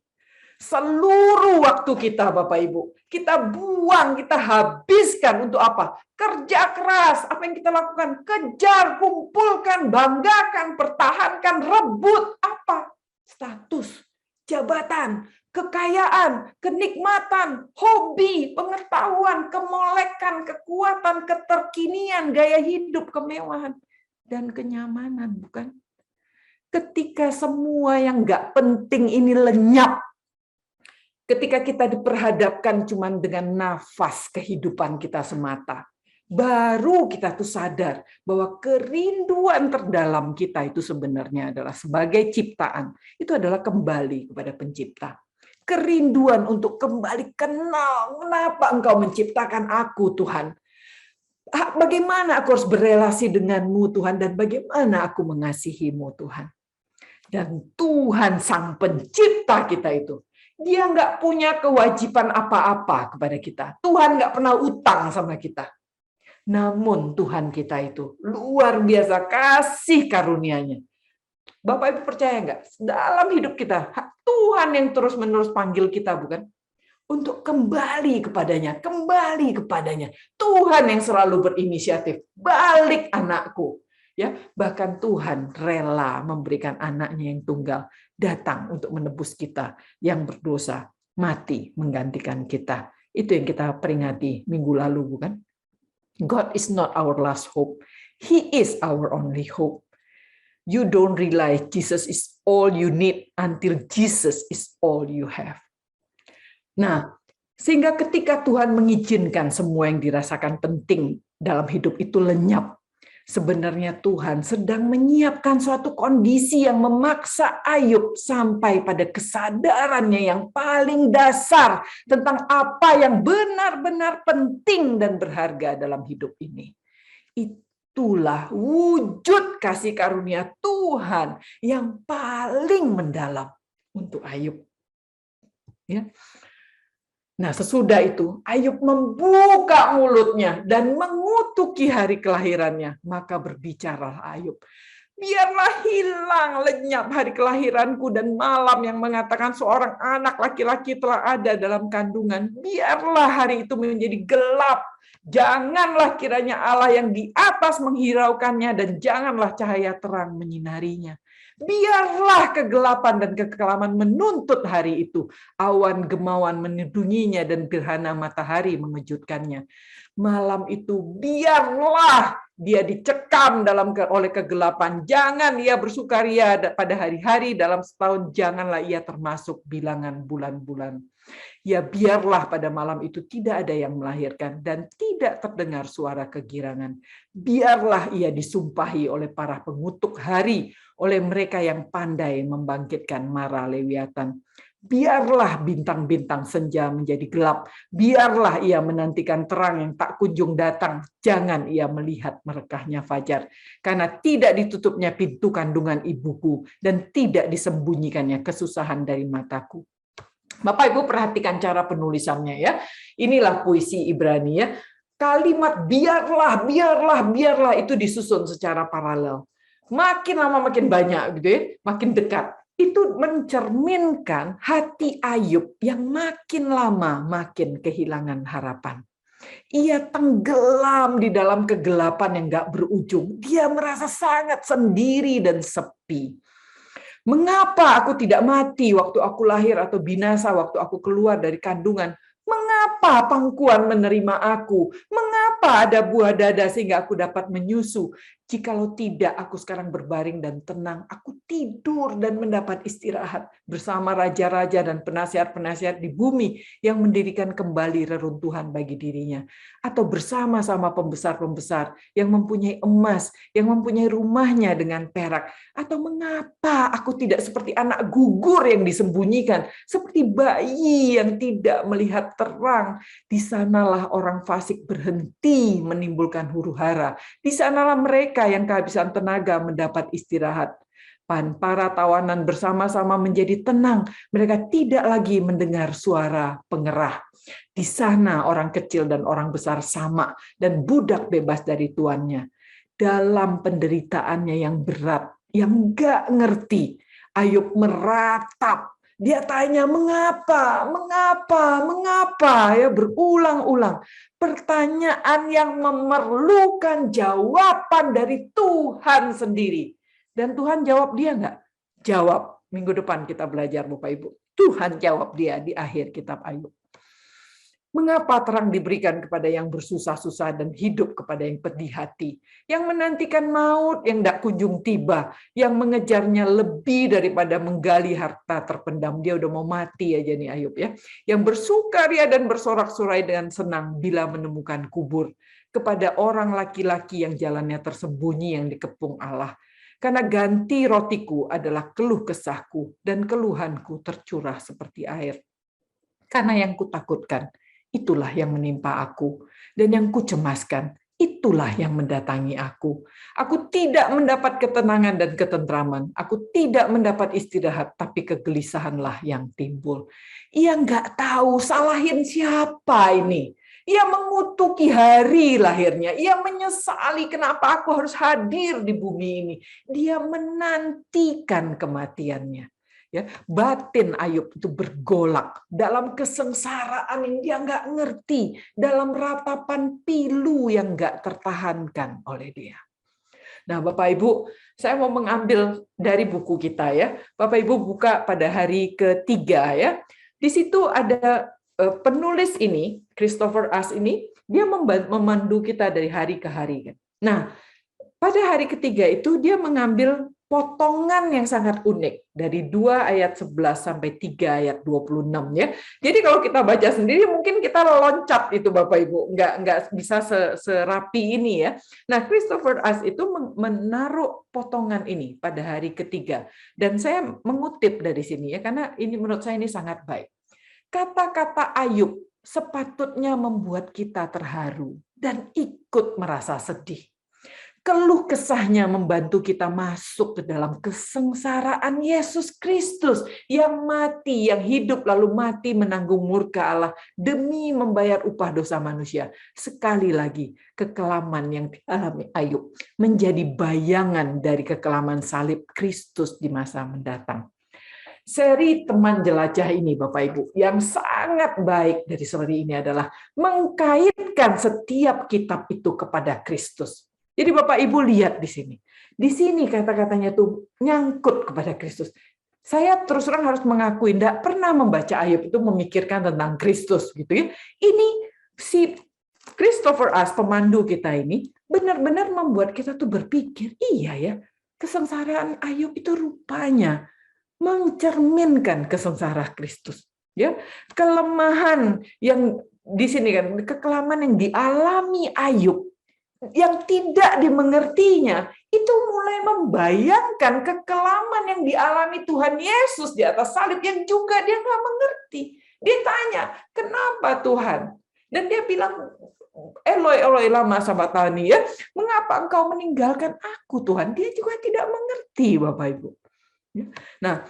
Seluruh waktu kita, Bapak Ibu, kita buang, kita habiskan untuk apa? Kerja keras. Apa yang kita lakukan? Kejar, kumpulkan, banggakan, pertahankan, rebut. Apa? Status, jabatan, kekayaan, kenikmatan, hobi, pengetahuan, kemolekan, kekuatan, keterkinian, gaya hidup, kemewahan, dan kenyamanan, bukan? Ketika semua yang nggak penting ini lenyap, ketika kita diperhadapkan cuma dengan nafas kehidupan kita semata, baru kita tuh sadar bahwa kerinduan terdalam kita itu sebenarnya adalah sebagai ciptaan, itu adalah kembali kepada pencipta. Kerinduan untuk kembali kenal, kenapa Engkau menciptakan aku Tuhan? Bagaimana aku harus berelasi denganmu Tuhan, dan bagaimana aku mengasihimu Tuhan? Dan Tuhan sang pencipta kita itu, dia nggak punya kewajiban apa-apa kepada kita. Tuhan nggak pernah utang sama kita. Namun Tuhan kita itu luar biasa kasih karunia-Nya. Bapak Ibu percaya nggak? Dalam hidup kita, Tuhan yang terus-menerus panggil kita, bukan? Untuk kembali kepadanya, kembali kepadanya. Tuhan yang selalu berinisiatif. Balik anakku. Ya, bahkan Tuhan rela memberikan anaknya yang tunggal datang untuk menebus kita yang berdosa, mati menggantikan kita. Itu yang kita peringati minggu lalu, bukan? God is not our last hope. He is our only hope. You don't realize Jesus is all you need until Jesus is all you have. Nah, sehingga ketika Tuhan mengizinkan semua yang dirasakan penting dalam hidup itu lenyap, sebenarnya Tuhan sedang menyiapkan suatu kondisi yang memaksa Ayub sampai pada kesadarannya yang paling dasar tentang apa yang benar-benar penting dan berharga dalam hidup ini. Itulah wujud kasih karunia Tuhan yang paling mendalam untuk Ayub. Ya. Nah, sesudah itu Ayub membuka mulutnya dan mengutuki hari kelahirannya. Maka berbicaralah Ayub, biarlah hilang lenyap hari kelahiranku dan malam yang mengatakan seorang anak laki-laki telah ada dalam kandungan. Biarlah hari itu menjadi gelap. Janganlah kiranya Allah yang di atas menghiraukannya dan janganlah cahaya terang menyinarinya. Biarlah kegelapan dan kekelaman menuntut hari itu. Awan gemawan menudunginya dan gerhana matahari mengejutkannya. Malam itu biarlah dia dicekam oleh kegelapan. Jangan ia bersukaria pada hari-hari dalam setahun. Janganlah ia termasuk bilangan bulan-bulan. Ya biarlah pada malam itu tidak ada yang melahirkan dan tidak terdengar suara kegirangan. Biarlah ia disumpahi oleh para pengutuk hari, oleh mereka yang pandai membangkitkan mara Lewiatan. Biarlah bintang-bintang senja menjadi gelap. Biarlah ia menantikan terang yang tak kunjung datang. Jangan ia melihat merekahnya fajar. Karena tidak ditutupnya pintu kandungan ibuku dan tidak disembunyikannya kesusahan dari mataku. Bapak Ibu perhatikan cara penulisannya ya. Inilah puisi Ibrani ya. Kalimat biarlah, biarlah, biarlah itu disusun secara paralel. Makin lama makin banyak gitu ya, makin dekat. Itu mencerminkan hati Ayub yang makin lama makin kehilangan harapan. Ia tenggelam di dalam kegelapan yang gak berujung. Dia merasa sangat sendiri dan sepi. Mengapa aku tidak mati waktu aku lahir atau binasa waktu aku keluar dari kandungan? Mengapa pangkuan menerima aku? Mengapa ada buah dada sehingga aku dapat menyusu? Jikalau tidak, aku sekarang berbaring dan tenang. Aku tidur dan mendapat istirahat bersama raja-raja dan penasihat-penasihat di bumi yang mendirikan kembali reruntuhan bagi dirinya. Atau bersama-sama pembesar-pembesar yang mempunyai emas, yang mempunyai rumahnya dengan perak. Atau mengapa aku tidak seperti anak gugur yang disembunyikan, seperti bayi yang tidak melihat terang. Di sanalah orang fasik berhenti menimbulkan huru-hara. Di sanalah mereka yang kehabisan tenaga mendapat istirahat. Para tawanan bersama-sama menjadi tenang. Mereka tidak lagi mendengar suara pengerah. Di sana orang kecil dan orang besar sama, dan budak bebas dari tuannya. Dalam penderitaannya yang berat, yang nggak ngerti, Ayub meratap. Dia tanya, mengapa, mengapa, mengapa? Ya, berulang-ulang. Pertanyaan yang memerlukan jawaban dari Tuhan sendiri. Dan Tuhan jawab dia nggak? Jawab. Minggu depan kita belajar, Bapak Ibu. Tuhan jawab dia di akhir kitab Ayub. Mengapa terang diberikan kepada yang bersusah-susah dan hidup kepada yang pedih hati, yang menantikan maut yang tidak kunjung tiba, yang mengejarnya lebih daripada menggali harta terpendam. Dia udah mau mati aja nih Ayub ya. Yang bersukaria dan bersorak-sorai dengan senang bila menemukan kubur, kepada orang laki-laki yang jalannya tersembunyi yang dikepung Allah. Karena ganti rotiku adalah keluh kesahku dan keluhanku tercurah seperti air. Karena yang kutakutkan, itulah yang menimpa aku, dan yang kucemaskan, itulah yang mendatangi aku. Aku tidak mendapat ketenangan dan ketentraman. Aku tidak mendapat istirahat, tapi kegelisahanlah yang timbul. Ia nggak tahu salahin siapa ini. Ia mengutuki hari lahirnya. Ia menyesali kenapa aku harus hadir di bumi ini. Dia menantikan kematiannya. Ya, batin Ayub itu bergolak dalam kesengsaraan yang dia nggak ngerti, dalam ratapan pilu yang nggak tertahankan oleh dia. Nah, Bapak Ibu, saya mau mengambil dari buku kita ya. Bapak Ibu buka pada hari ketiga ya. Di situ ada penulis ini, Christopher Ash ini, dia memandu kita dari hari ke hari. Nah, pada hari ketiga itu dia mengambil potongan yang sangat unik dari 2 ayat 11 sampai 3 ayat 26 ya. Jadi kalau kita baca sendiri mungkin kita loncat itu Bapak Ibu, nggak bisa serapi ini ya. Nah, Christopher Ash itu menaruh potongan ini pada hari ketiga dan saya mengutip dari sini ya karena ini menurut saya ini sangat baik. Kata-kata Ayub sepatutnya membuat kita terharu dan ikut merasa sedih. Keluh kesahnya membantu kita masuk ke dalam kesengsaraan Yesus Kristus yang mati, yang hidup lalu mati menanggung murka Allah demi membayar upah dosa manusia. Sekali lagi, kekelaman yang dialami Ayub menjadi bayangan dari kekelaman salib Kristus di masa mendatang. Seri Teman Jelajah ini, Bapak Ibu, yang sangat baik dari seri ini adalah mengkaitkan setiap kitab itu kepada Kristus. Jadi Bapak Ibu lihat di sini. Di sini kata-katanya tuh nyangkut kepada Kristus. Saya terus terang harus mengakui tidak pernah membaca Ayub itu memikirkan tentang Kristus gitu ya. Ini si Christopher As, pemandu kita ini, benar-benar membuat kita tuh berpikir, iya ya, kesengsaraan Ayub itu rupanya mencerminkan kesengsaraan Kristus. Ya, kelemahan yang di sini kan, kekelaman yang dialami Ayub yang tidak dimengertinya, itu mulai membayangkan kekelaman yang dialami Tuhan Yesus di atas salib yang juga dia nggak mengerti. Dia tanya, kenapa Tuhan? Dan dia bilang, Eloi, Eloi lama sabachthani, ya, mengapa engkau meninggalkan aku Tuhan? Dia juga tidak mengerti, Bapak Ibu. Nah,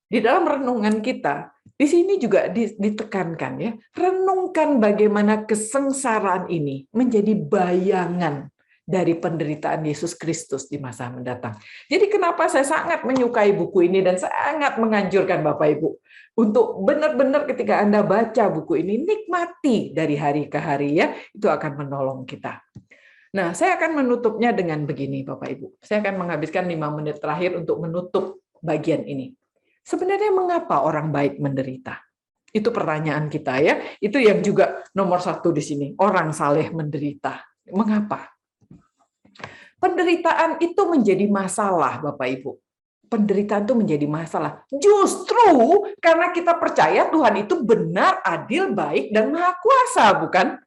di dalam renungan kita, di sini juga ditekankan ya, renungkan bagaimana kesengsaraan ini menjadi bayangan dari penderitaan Yesus Kristus di masa mendatang. Jadi kenapa saya sangat menyukai buku ini dan sangat menganjurkan Bapak Ibu untuk benar-benar ketika Anda baca buku ini, nikmati dari hari ke hari ya, itu akan menolong kita. Nah, saya akan menutupnya dengan begini Bapak Ibu. Saya akan menghabiskan 5 menit terakhir untuk menutup bagian ini. Sebenarnya mengapa orang baik menderita? Itu pertanyaan kita ya. Itu yang juga nomor 1 di sini. Orang saleh menderita. Mengapa? Penderitaan itu menjadi masalah, Bapak Ibu. Penderitaan itu menjadi masalah. Justru karena kita percaya Tuhan itu benar, adil, baik, dan maha kuasa, bukan?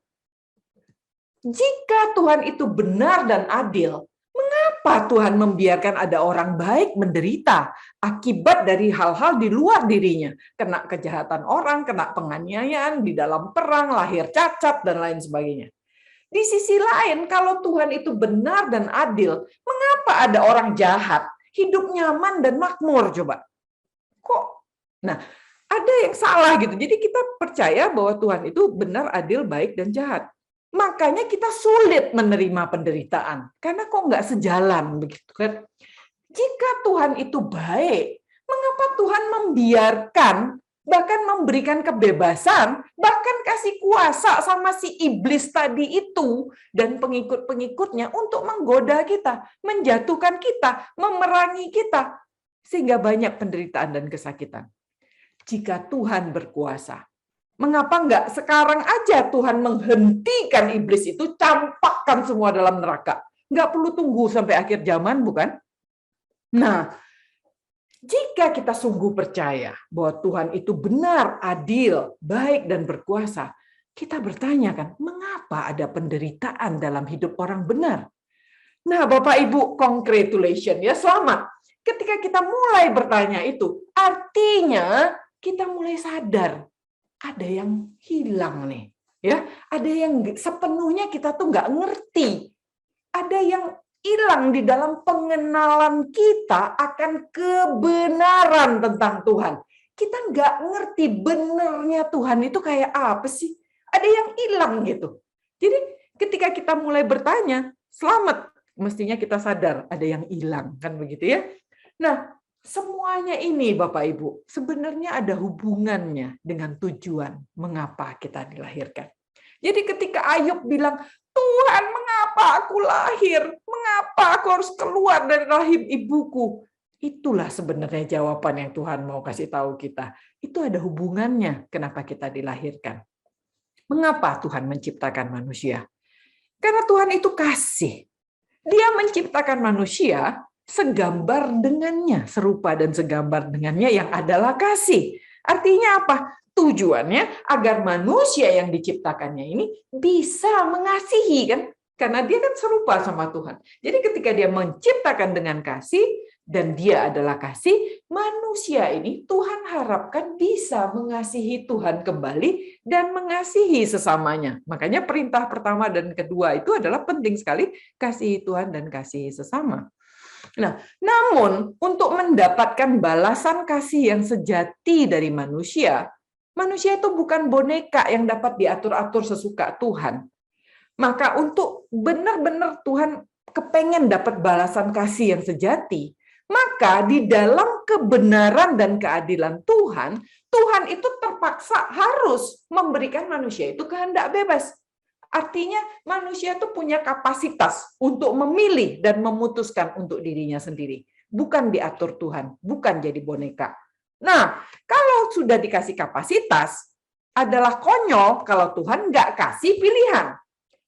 Jika Tuhan itu benar dan adil, mengapa Tuhan membiarkan ada orang baik menderita akibat dari hal-hal di luar dirinya? Kena kejahatan orang, kena penganiayaan, di dalam perang, lahir cacat, dan lain sebagainya. Di sisi lain, kalau Tuhan itu benar dan adil, mengapa ada orang jahat, hidup nyaman dan makmur? Coba. Kok? Nah, ada yang salah gitu. Jadi kita percaya bahwa Tuhan itu benar, adil, baik, dan jahat. Makanya kita sulit menerima penderitaan. Karena kok nggak sejalan begitu kan? Jika Tuhan itu baik, mengapa Tuhan membiarkan, bahkan memberikan kebebasan, bahkan kasih kuasa sama si iblis tadi itu dan pengikut-pengikutnya untuk menggoda kita, menjatuhkan kita, memerangi kita, sehingga banyak penderitaan dan kesakitan. Jika Tuhan berkuasa, mengapa enggak sekarang aja Tuhan menghentikan iblis itu, campakkan semua dalam neraka? Enggak perlu tunggu sampai akhir zaman, bukan? Nah, jika kita sungguh percaya bahwa Tuhan itu benar, adil, baik, dan berkuasa, kita bertanya kan, mengapa ada penderitaan dalam hidup orang benar? Nah, Bapak Ibu, congratulations ya, selamat. Ketika kita mulai bertanya itu, artinya kita mulai sadar ada yang hilang nih, ya. Ada yang sepenuhnya kita tuh nggak ngerti. Ada yang hilang di dalam pengenalan kita akan kebenaran tentang Tuhan. Kita nggak ngerti benernya Tuhan itu kayak apa sih? Ada yang hilang gitu. Jadi ketika kita mulai bertanya, selamat, mestinya kita sadar ada yang hilang, kan begitu ya. Nah, semuanya ini Bapak Ibu, sebenarnya ada hubungannya dengan tujuan mengapa kita dilahirkan. Jadi ketika Ayub bilang, Tuhan mengapa aku lahir? Mengapa aku harus keluar dari rahim ibuku? Itulah sebenarnya jawaban yang Tuhan mau kasih tahu kita. Itu ada hubungannya kenapa kita dilahirkan. Mengapa Tuhan menciptakan manusia? Karena Tuhan itu kasih. Dia menciptakan manusia segambar dengannya, serupa dan segambar dengannya yang adalah kasih. Artinya apa? Tujuannya agar manusia yang diciptakannya ini bisa mengasihi kan? Karena dia kan serupa sama Tuhan. Jadi ketika dia menciptakan dengan kasih, dan Dia adalah kasih, manusia ini Tuhan harapkan bisa mengasihi Tuhan kembali dan mengasihi sesamanya. Makanya perintah pertama dan kedua itu adalah penting sekali, kasihi Tuhan dan kasihi sesama. Nah, namun untuk mendapatkan balasan kasih yang sejati dari manusia, manusia itu bukan boneka yang dapat diatur-atur sesuka Tuhan. Maka untuk benar-benar Tuhan kepengen dapat balasan kasih yang sejati, maka di dalam kebenaran dan keadilan Tuhan, Tuhan itu terpaksa harus memberikan manusia itu kehendak bebas. Artinya manusia itu punya kapasitas untuk memilih dan memutuskan untuk dirinya sendiri. Bukan diatur Tuhan, bukan jadi boneka. Nah, kalau sudah dikasih kapasitas, adalah konyol kalau Tuhan nggak kasih pilihan.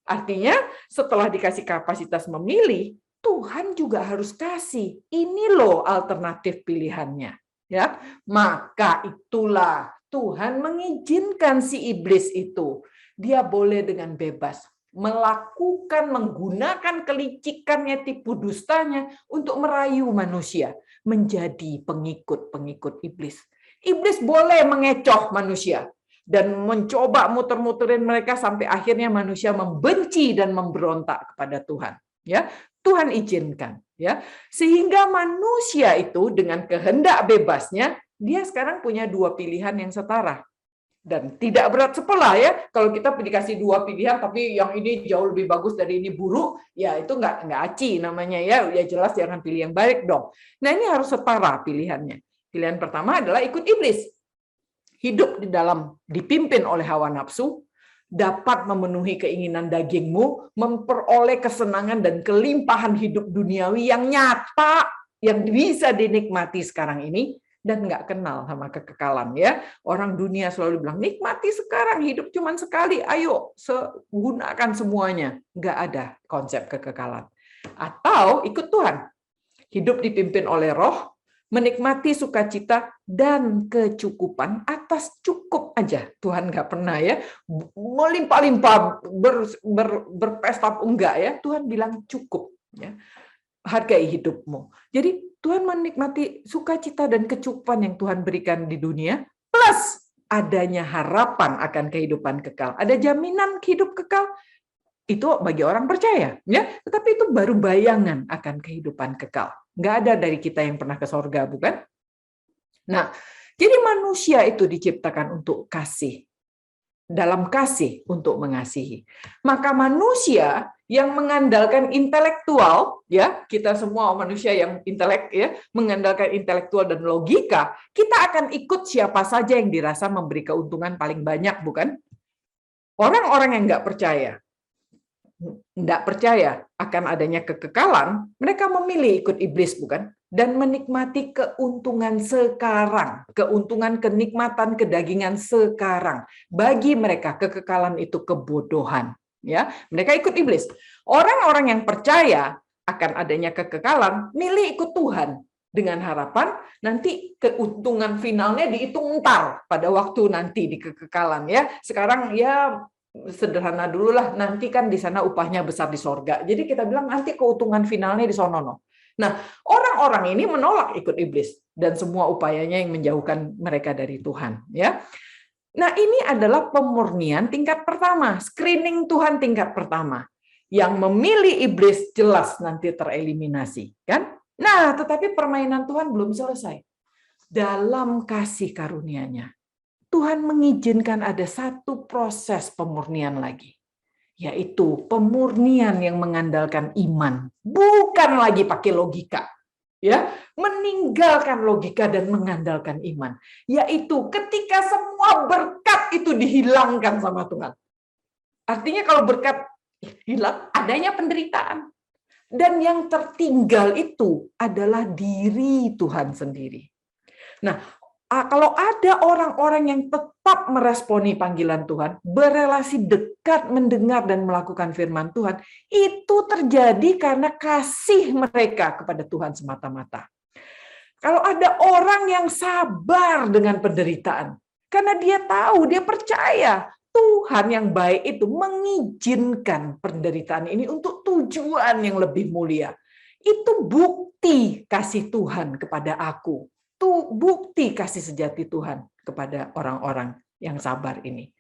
Artinya setelah dikasih kapasitas memilih, Tuhan juga harus kasih. Ini loh alternatif pilihannya. Ya, maka itulah Tuhan mengizinkan si iblis itu. Dia boleh dengan bebas melakukan, menggunakan kelicikannya, tipu dustanya untuk merayu manusia menjadi pengikut-pengikut iblis. Iblis boleh mengecoh manusia dan mencoba muter-muterin mereka sampai akhirnya manusia membenci dan memberontak kepada Tuhan. Ya, Tuhan izinkan. Ya, sehingga manusia itu dengan kehendak bebasnya, dia sekarang punya dua pilihan yang setara. Dan tidak berat sebelah ya, kalau kita dikasih dua pilihan, tapi yang ini jauh lebih bagus dari ini buruk, ya itu nggak aci namanya ya, ya jelas jangan pilih yang baik dong. Nah ini harus setara pilihannya. Pilihan pertama adalah ikut iblis. Hidup di dalam dipimpin oleh hawa nafsu, dapat memenuhi keinginan dagingmu, memperoleh kesenangan dan kelimpahan hidup duniawi yang nyata, yang bisa dinikmati sekarang ini, dan nggak kenal sama kekekalan ya. Orang dunia selalu bilang, nikmati sekarang, hidup cuma sekali, ayo gunakan semuanya. Nggak ada konsep kekekalan. Atau ikut Tuhan, hidup dipimpin oleh Roh, menikmati sukacita dan kecukupan atas cukup aja. Tuhan nggak pernah ya melimpah-limpah berpesta, enggak ya. Tuhan bilang cukup ya. Hargai hidupmu. Jadi Tuhan menikmati sukacita dan kecukupan yang Tuhan berikan di dunia, plus adanya harapan akan kehidupan kekal. Ada jaminan hidup kekal, itu bagi orang percaya, ya. Tetapi itu baru bayangan akan kehidupan kekal. Nggak ada dari kita yang pernah ke sorga, bukan? Nah, jadi manusia itu diciptakan untuk kasih. Dalam kasih untuk mengasihi. Maka manusia yang mengandalkan intelektual, ya, kita semua manusia yang intelek ya, mengandalkan intelektual dan logika, kita akan ikut siapa saja yang dirasa memberi keuntungan paling banyak, bukan? Orang-orang yang nggak percaya akan adanya kekekalan, mereka memilih ikut iblis, bukan? Dan menikmati keuntungan sekarang, keuntungan kenikmatan kedagingan sekarang. Bagi mereka kekekalan itu kebodohan. Ya, mereka ikut iblis. Orang-orang yang percaya akan adanya kekekalan, milih ikut Tuhan dengan harapan nanti keuntungan finalnya dihitung ntar pada waktu nanti di kekekalan ya. Sekarang ya sederhana dulu lah, nanti kan di sana upahnya besar di sorga. Jadi kita bilang nanti keuntungan finalnya di sonono. Nah, orang-orang ini menolak ikut iblis dan semua upayanya yang menjauhkan mereka dari Tuhan ya. Nah, ini adalah pemurnian tingkat pertama, screening Tuhan tingkat pertama. Yang memilih iblis jelas nanti tereliminasi, kan? Nah, tetapi permainan Tuhan belum selesai. Dalam kasih karunia-Nya, Tuhan mengizinkan ada satu proses pemurnian lagi, yaitu pemurnian yang mengandalkan iman, bukan lagi pakai logika. Ya, meninggalkan logika dan mengandalkan iman, yaitu ketika semua berkat itu dihilangkan sama Tuhan. Artinya kalau berkat hilang, adanya penderitaan. Dan yang tertinggal itu adalah diri Tuhan sendiri. Nah, kalau ada orang-orang yang tetap meresponi panggilan Tuhan, berelasi dekat, mendengar dan melakukan firman Tuhan, itu terjadi karena kasih mereka kepada Tuhan semata-mata. Kalau ada orang yang sabar dengan penderitaan, karena dia tahu, dia percaya Tuhan yang baik itu mengizinkan penderitaan ini untuk tujuan yang lebih mulia, Itu bukti kasih Tuhan kepada aku. Itu bukti kasih sejati Tuhan kepada orang-orang yang sabar ini.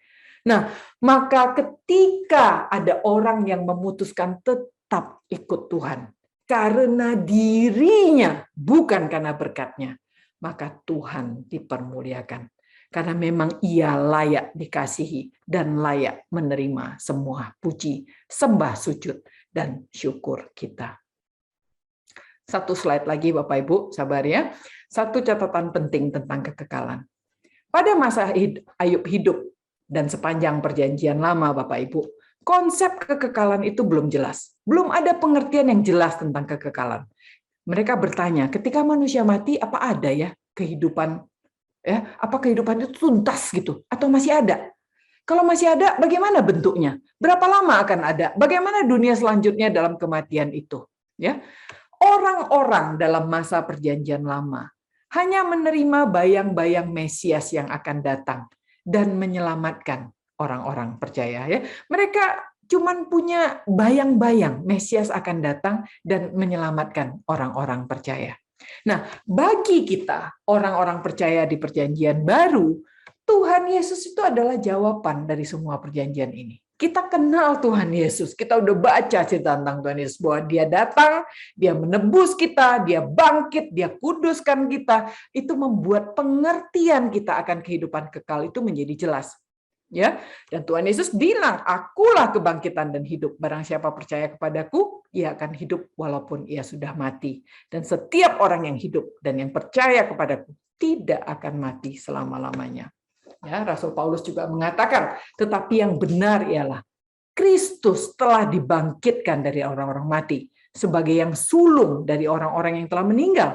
Nah, maka ketika ada orang yang memutuskan tetap ikut Tuhan, karena dirinya, bukan karena berkatnya, maka Tuhan dipermuliakan. Karena memang ia layak dikasihi dan layak menerima semua puji, sembah, sujud, dan syukur kita. Satu slide lagi Bapak Ibu, sabar ya. Satu catatan penting tentang kekekalan. Pada masa Ayub hidup dan sepanjang perjanjian lama Bapak Ibu, konsep kekekalan itu belum jelas. Belum ada pengertian yang jelas tentang kekekalan. Mereka bertanya, ketika manusia mati, apa ada ya kehidupan? Ya, apa kehidupan itu tuntas gitu? Atau masih ada? Kalau masih ada, bagaimana bentuknya? Berapa lama akan ada? Bagaimana dunia selanjutnya dalam kematian itu? Ya, orang-orang dalam masa perjanjian lama hanya menerima bayang-bayang Mesias yang akan datang dan menyelamatkan orang-orang percaya. Ya, mereka cuman punya bayang-bayang Mesias akan datang dan menyelamatkan orang-orang percaya. Nah, bagi kita orang-orang percaya di perjanjian baru, Tuhan Yesus itu adalah jawaban dari semua perjanjian ini. Kita kenal Tuhan Yesus, kita udah baca cerita tentang Tuhan Yesus, bahwa dia datang, dia menebus kita, dia bangkit, dia kuduskan kita. Itu membuat pengertian kita akan kehidupan kekal itu menjadi jelas. Ya, dan Tuhan Yesus bilang, akulah kebangkitan dan hidup. Barang siapa percaya kepadaku, ia akan hidup walaupun ia sudah mati. Dan setiap orang yang hidup dan yang percaya kepadaku tidak akan mati selama-lamanya. Ya, Rasul Paulus juga mengatakan, tetapi yang benar ialah Kristus telah dibangkitkan dari orang-orang mati sebagai yang sulung dari orang-orang yang telah meninggal.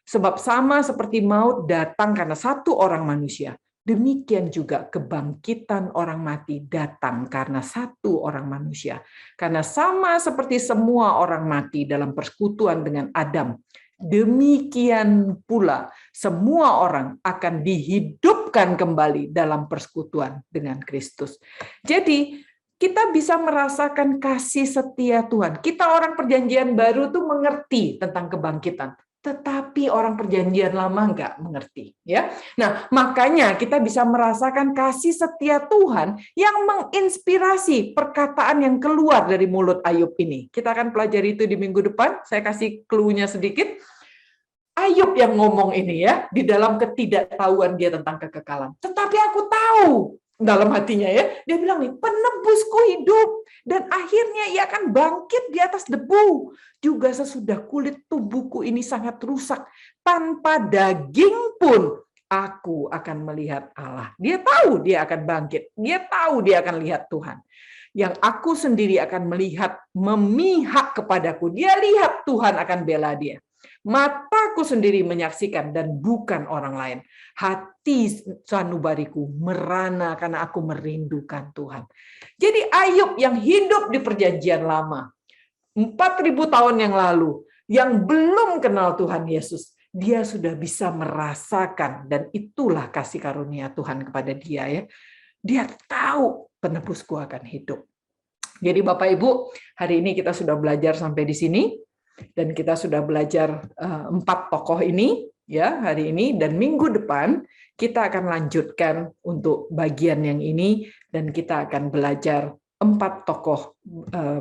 Sebab sama seperti maut datang karena satu orang manusia, demikian juga kebangkitan orang mati datang karena satu orang manusia. Karena sama seperti semua orang mati dalam persekutuan dengan Adam, demikian pula semua orang akan dihidupkan kembali dalam persekutuan dengan Kristus. Jadi kita bisa merasakan kasih setia Tuhan. Kita orang perjanjian baru tuh mengerti tentang kebangkitan, tetapi orang perjanjian lama nggak mengerti. Ya, nah makanya kita bisa merasakan kasih setia Tuhan yang menginspirasi perkataan yang keluar dari mulut Ayub ini. Kita akan pelajari itu di minggu depan. Saya kasih clue-nya sedikit. Ayub yang ngomong ini ya, di dalam ketidaktahuan dia tentang kekekalan. Tetapi aku tahu dalam hatinya ya, dia bilang nih, penebusku hidup dan akhirnya ia akan bangkit di atas debu. Juga sesudah kulit tubuhku ini sangat rusak, tanpa daging pun aku akan melihat Allah. Dia tahu dia akan bangkit, dia tahu dia akan lihat Tuhan. Yang aku sendiri akan melihat memihak kepadaku. Dia lihat Tuhan akan bela dia. Mataku sendiri menyaksikan dan bukan orang lain. Hati sanubariku merana karena aku merindukan Tuhan. Jadi Ayub yang hidup di perjanjian lama, 4.000 tahun yang lalu, yang belum kenal Tuhan Yesus, dia sudah bisa merasakan, dan itulah kasih karunia Tuhan kepada dia ya. Dia tahu penebusku akan hidup. Jadi Bapak Ibu, hari ini kita sudah belajar sampai di sini. Dan kita sudah belajar 4 tokoh ini ya hari ini, dan minggu depan kita akan lanjutkan untuk bagian yang ini dan kita akan belajar 4 tokoh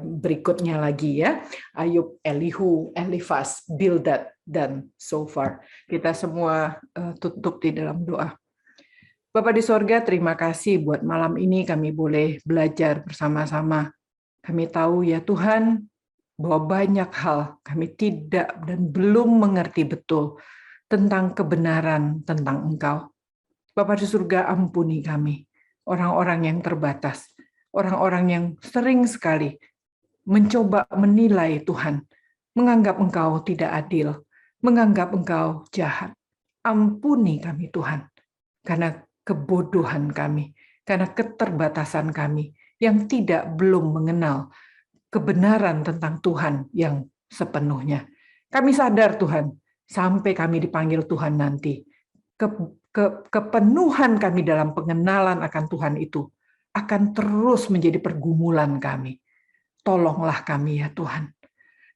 berikutnya lagi ya, Ayub, Elihu, Elifaz, Bildad, dan Sofar. Kita semua tutup di dalam doa. Bapa di sorga, terima kasih buat malam ini kami boleh belajar bersama-sama. Kami tahu ya Tuhan, bahwa banyak hal kami tidak dan belum mengerti betul tentang kebenaran tentang Engkau. Bapa di surga, ampuni kami, orang-orang yang terbatas, orang-orang yang sering sekali mencoba menilai Tuhan, menganggap Engkau tidak adil, menganggap Engkau jahat. Ampuni kami Tuhan, karena kebodohan kami, karena keterbatasan kami yang belum mengenal kebenaran tentang Tuhan yang sepenuhnya. Kami sadar Tuhan, sampai kami dipanggil Tuhan nanti, kepenuhan kami dalam pengenalan akan Tuhan itu akan terus menjadi pergumulan kami. Tolonglah kami ya Tuhan.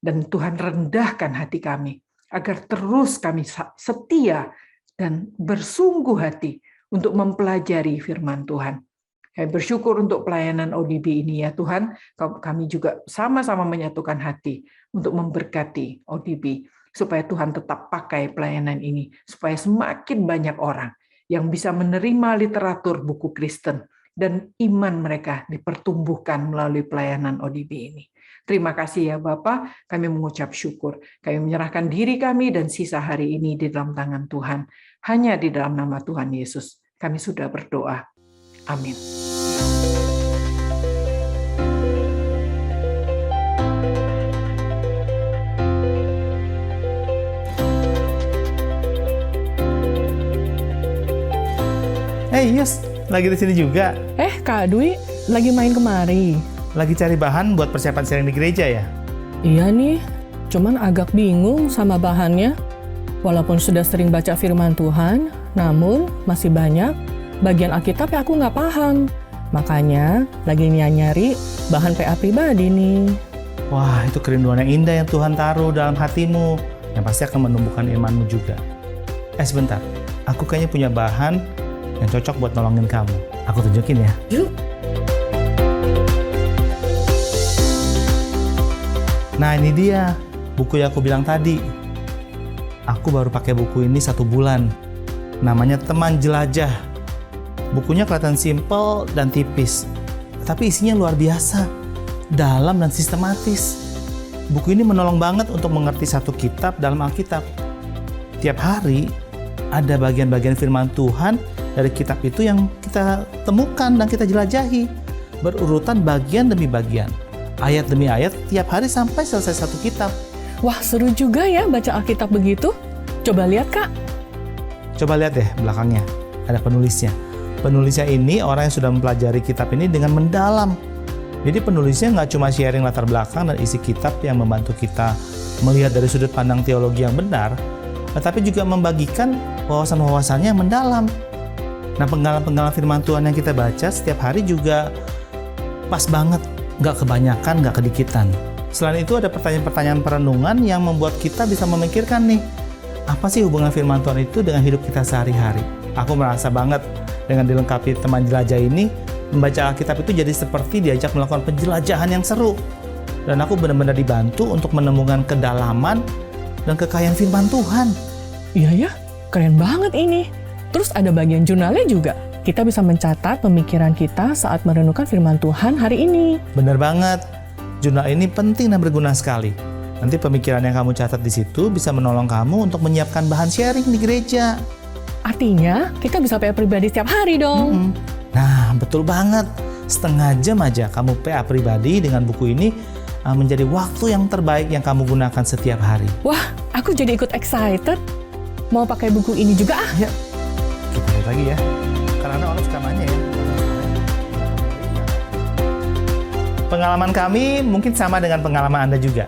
Dan Tuhan rendahkan hati kami, agar terus kami setia dan bersungguh hati untuk mempelajari firman Tuhan. Kami bersyukur untuk pelayanan ODB ini ya Tuhan, kami juga sama-sama menyatukan hati untuk memberkati ODB, supaya Tuhan tetap pakai pelayanan ini, supaya semakin banyak orang yang bisa menerima literatur buku Kristen, dan iman mereka dipertumbuhkan melalui pelayanan ODB ini. Terima kasih ya Bapak, kami mengucap syukur. Kami menyerahkan diri kami dan sisa hari ini di dalam tangan Tuhan. Hanya di dalam nama Tuhan Yesus, kami sudah berdoa. Amin. Hey Yus, lagi di sini juga? Kak Dwi, lagi main kemari. Lagi cari bahan buat persiapan sharing di gereja ya? Iya nih, cuman agak bingung sama bahannya. Walaupun sudah sering baca firman Tuhan, namun masih banyak bagian Alkitab yang aku nggak paham. Makanya lagi nyari bahan PA pribadi nih. Wah, itu kerinduan yang indah yang Tuhan taruh dalam hatimu, yang pasti akan menumbuhkan imanmu juga. Sebentar, aku kayaknya punya bahan yang cocok buat nolongin kamu. Aku tunjukin ya. Yuk. Nah ini dia, buku yang aku bilang tadi. Aku baru pakai buku ini 1 bulan. Namanya Teman Jelajah. Bukunya kelihatan simpel dan tipis, tapi isinya luar biasa, dalam dan sistematis. Buku ini menolong banget untuk mengerti satu kitab dalam Alkitab. Tiap hari ada bagian-bagian firman Tuhan dari kitab itu yang kita temukan dan kita jelajahi, berurutan bagian demi bagian, ayat demi ayat, tiap hari sampai selesai satu kitab. Wah, seru juga ya baca Alkitab begitu. Coba lihat, Kak. Coba lihat deh belakangnya, ada penulisnya. Penulisnya ini orang yang sudah mempelajari kitab ini dengan mendalam. Jadi penulisnya nggak cuma sharing latar belakang dan isi kitab yang membantu kita melihat dari sudut pandang teologi yang benar, tetapi juga membagikan wawasan-wawasannya yang mendalam. Nah, penggalan-penggalan firman Tuhan yang kita baca setiap hari juga pas banget, nggak kebanyakan, nggak kedikitan. Selain itu ada pertanyaan-pertanyaan perenungan yang membuat kita bisa memikirkan nih, apa sih hubungan firman Tuhan itu dengan hidup kita sehari-hari. Aku merasa banget dengan dilengkapi Teman Jelajah ini, membaca Alkitab itu jadi seperti diajak melakukan penjelajahan yang seru. Dan aku benar-benar dibantu untuk menemukan kedalaman dan kekayaan firman Tuhan. Iya ya, keren banget ini. Terus ada bagian jurnalnya juga. Kita bisa mencatat pemikiran kita saat merenungkan firman Tuhan hari ini. Benar banget. Jurnal ini penting dan berguna sekali. Nanti pemikiran yang kamu catat di situ bisa menolong kamu untuk menyiapkan bahan sharing di gereja. Artinya, kita bisa PA pribadi setiap hari dong. Nah, betul banget. Setengah jam aja kamu PA pribadi dengan buku ini menjadi waktu yang terbaik yang kamu gunakan setiap hari. Wah, aku jadi ikut excited. Mau pakai buku ini juga ah. Ya, kita lihat lagi ya. Karena orang suka nanya ya. Pengalaman kami mungkin sama dengan pengalaman Anda juga.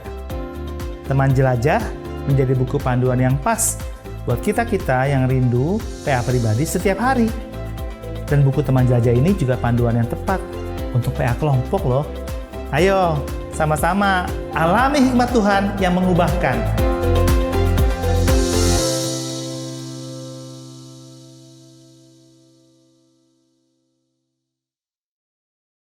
Teman Jelajah menjadi buku panduan yang pas buat kita-kita yang rindu PA pribadi setiap hari. Dan buku Teman Jelajah ini juga panduan yang tepat untuk PA kelompok loh. Ayo, sama-sama alami hikmat Tuhan yang mengubahkan.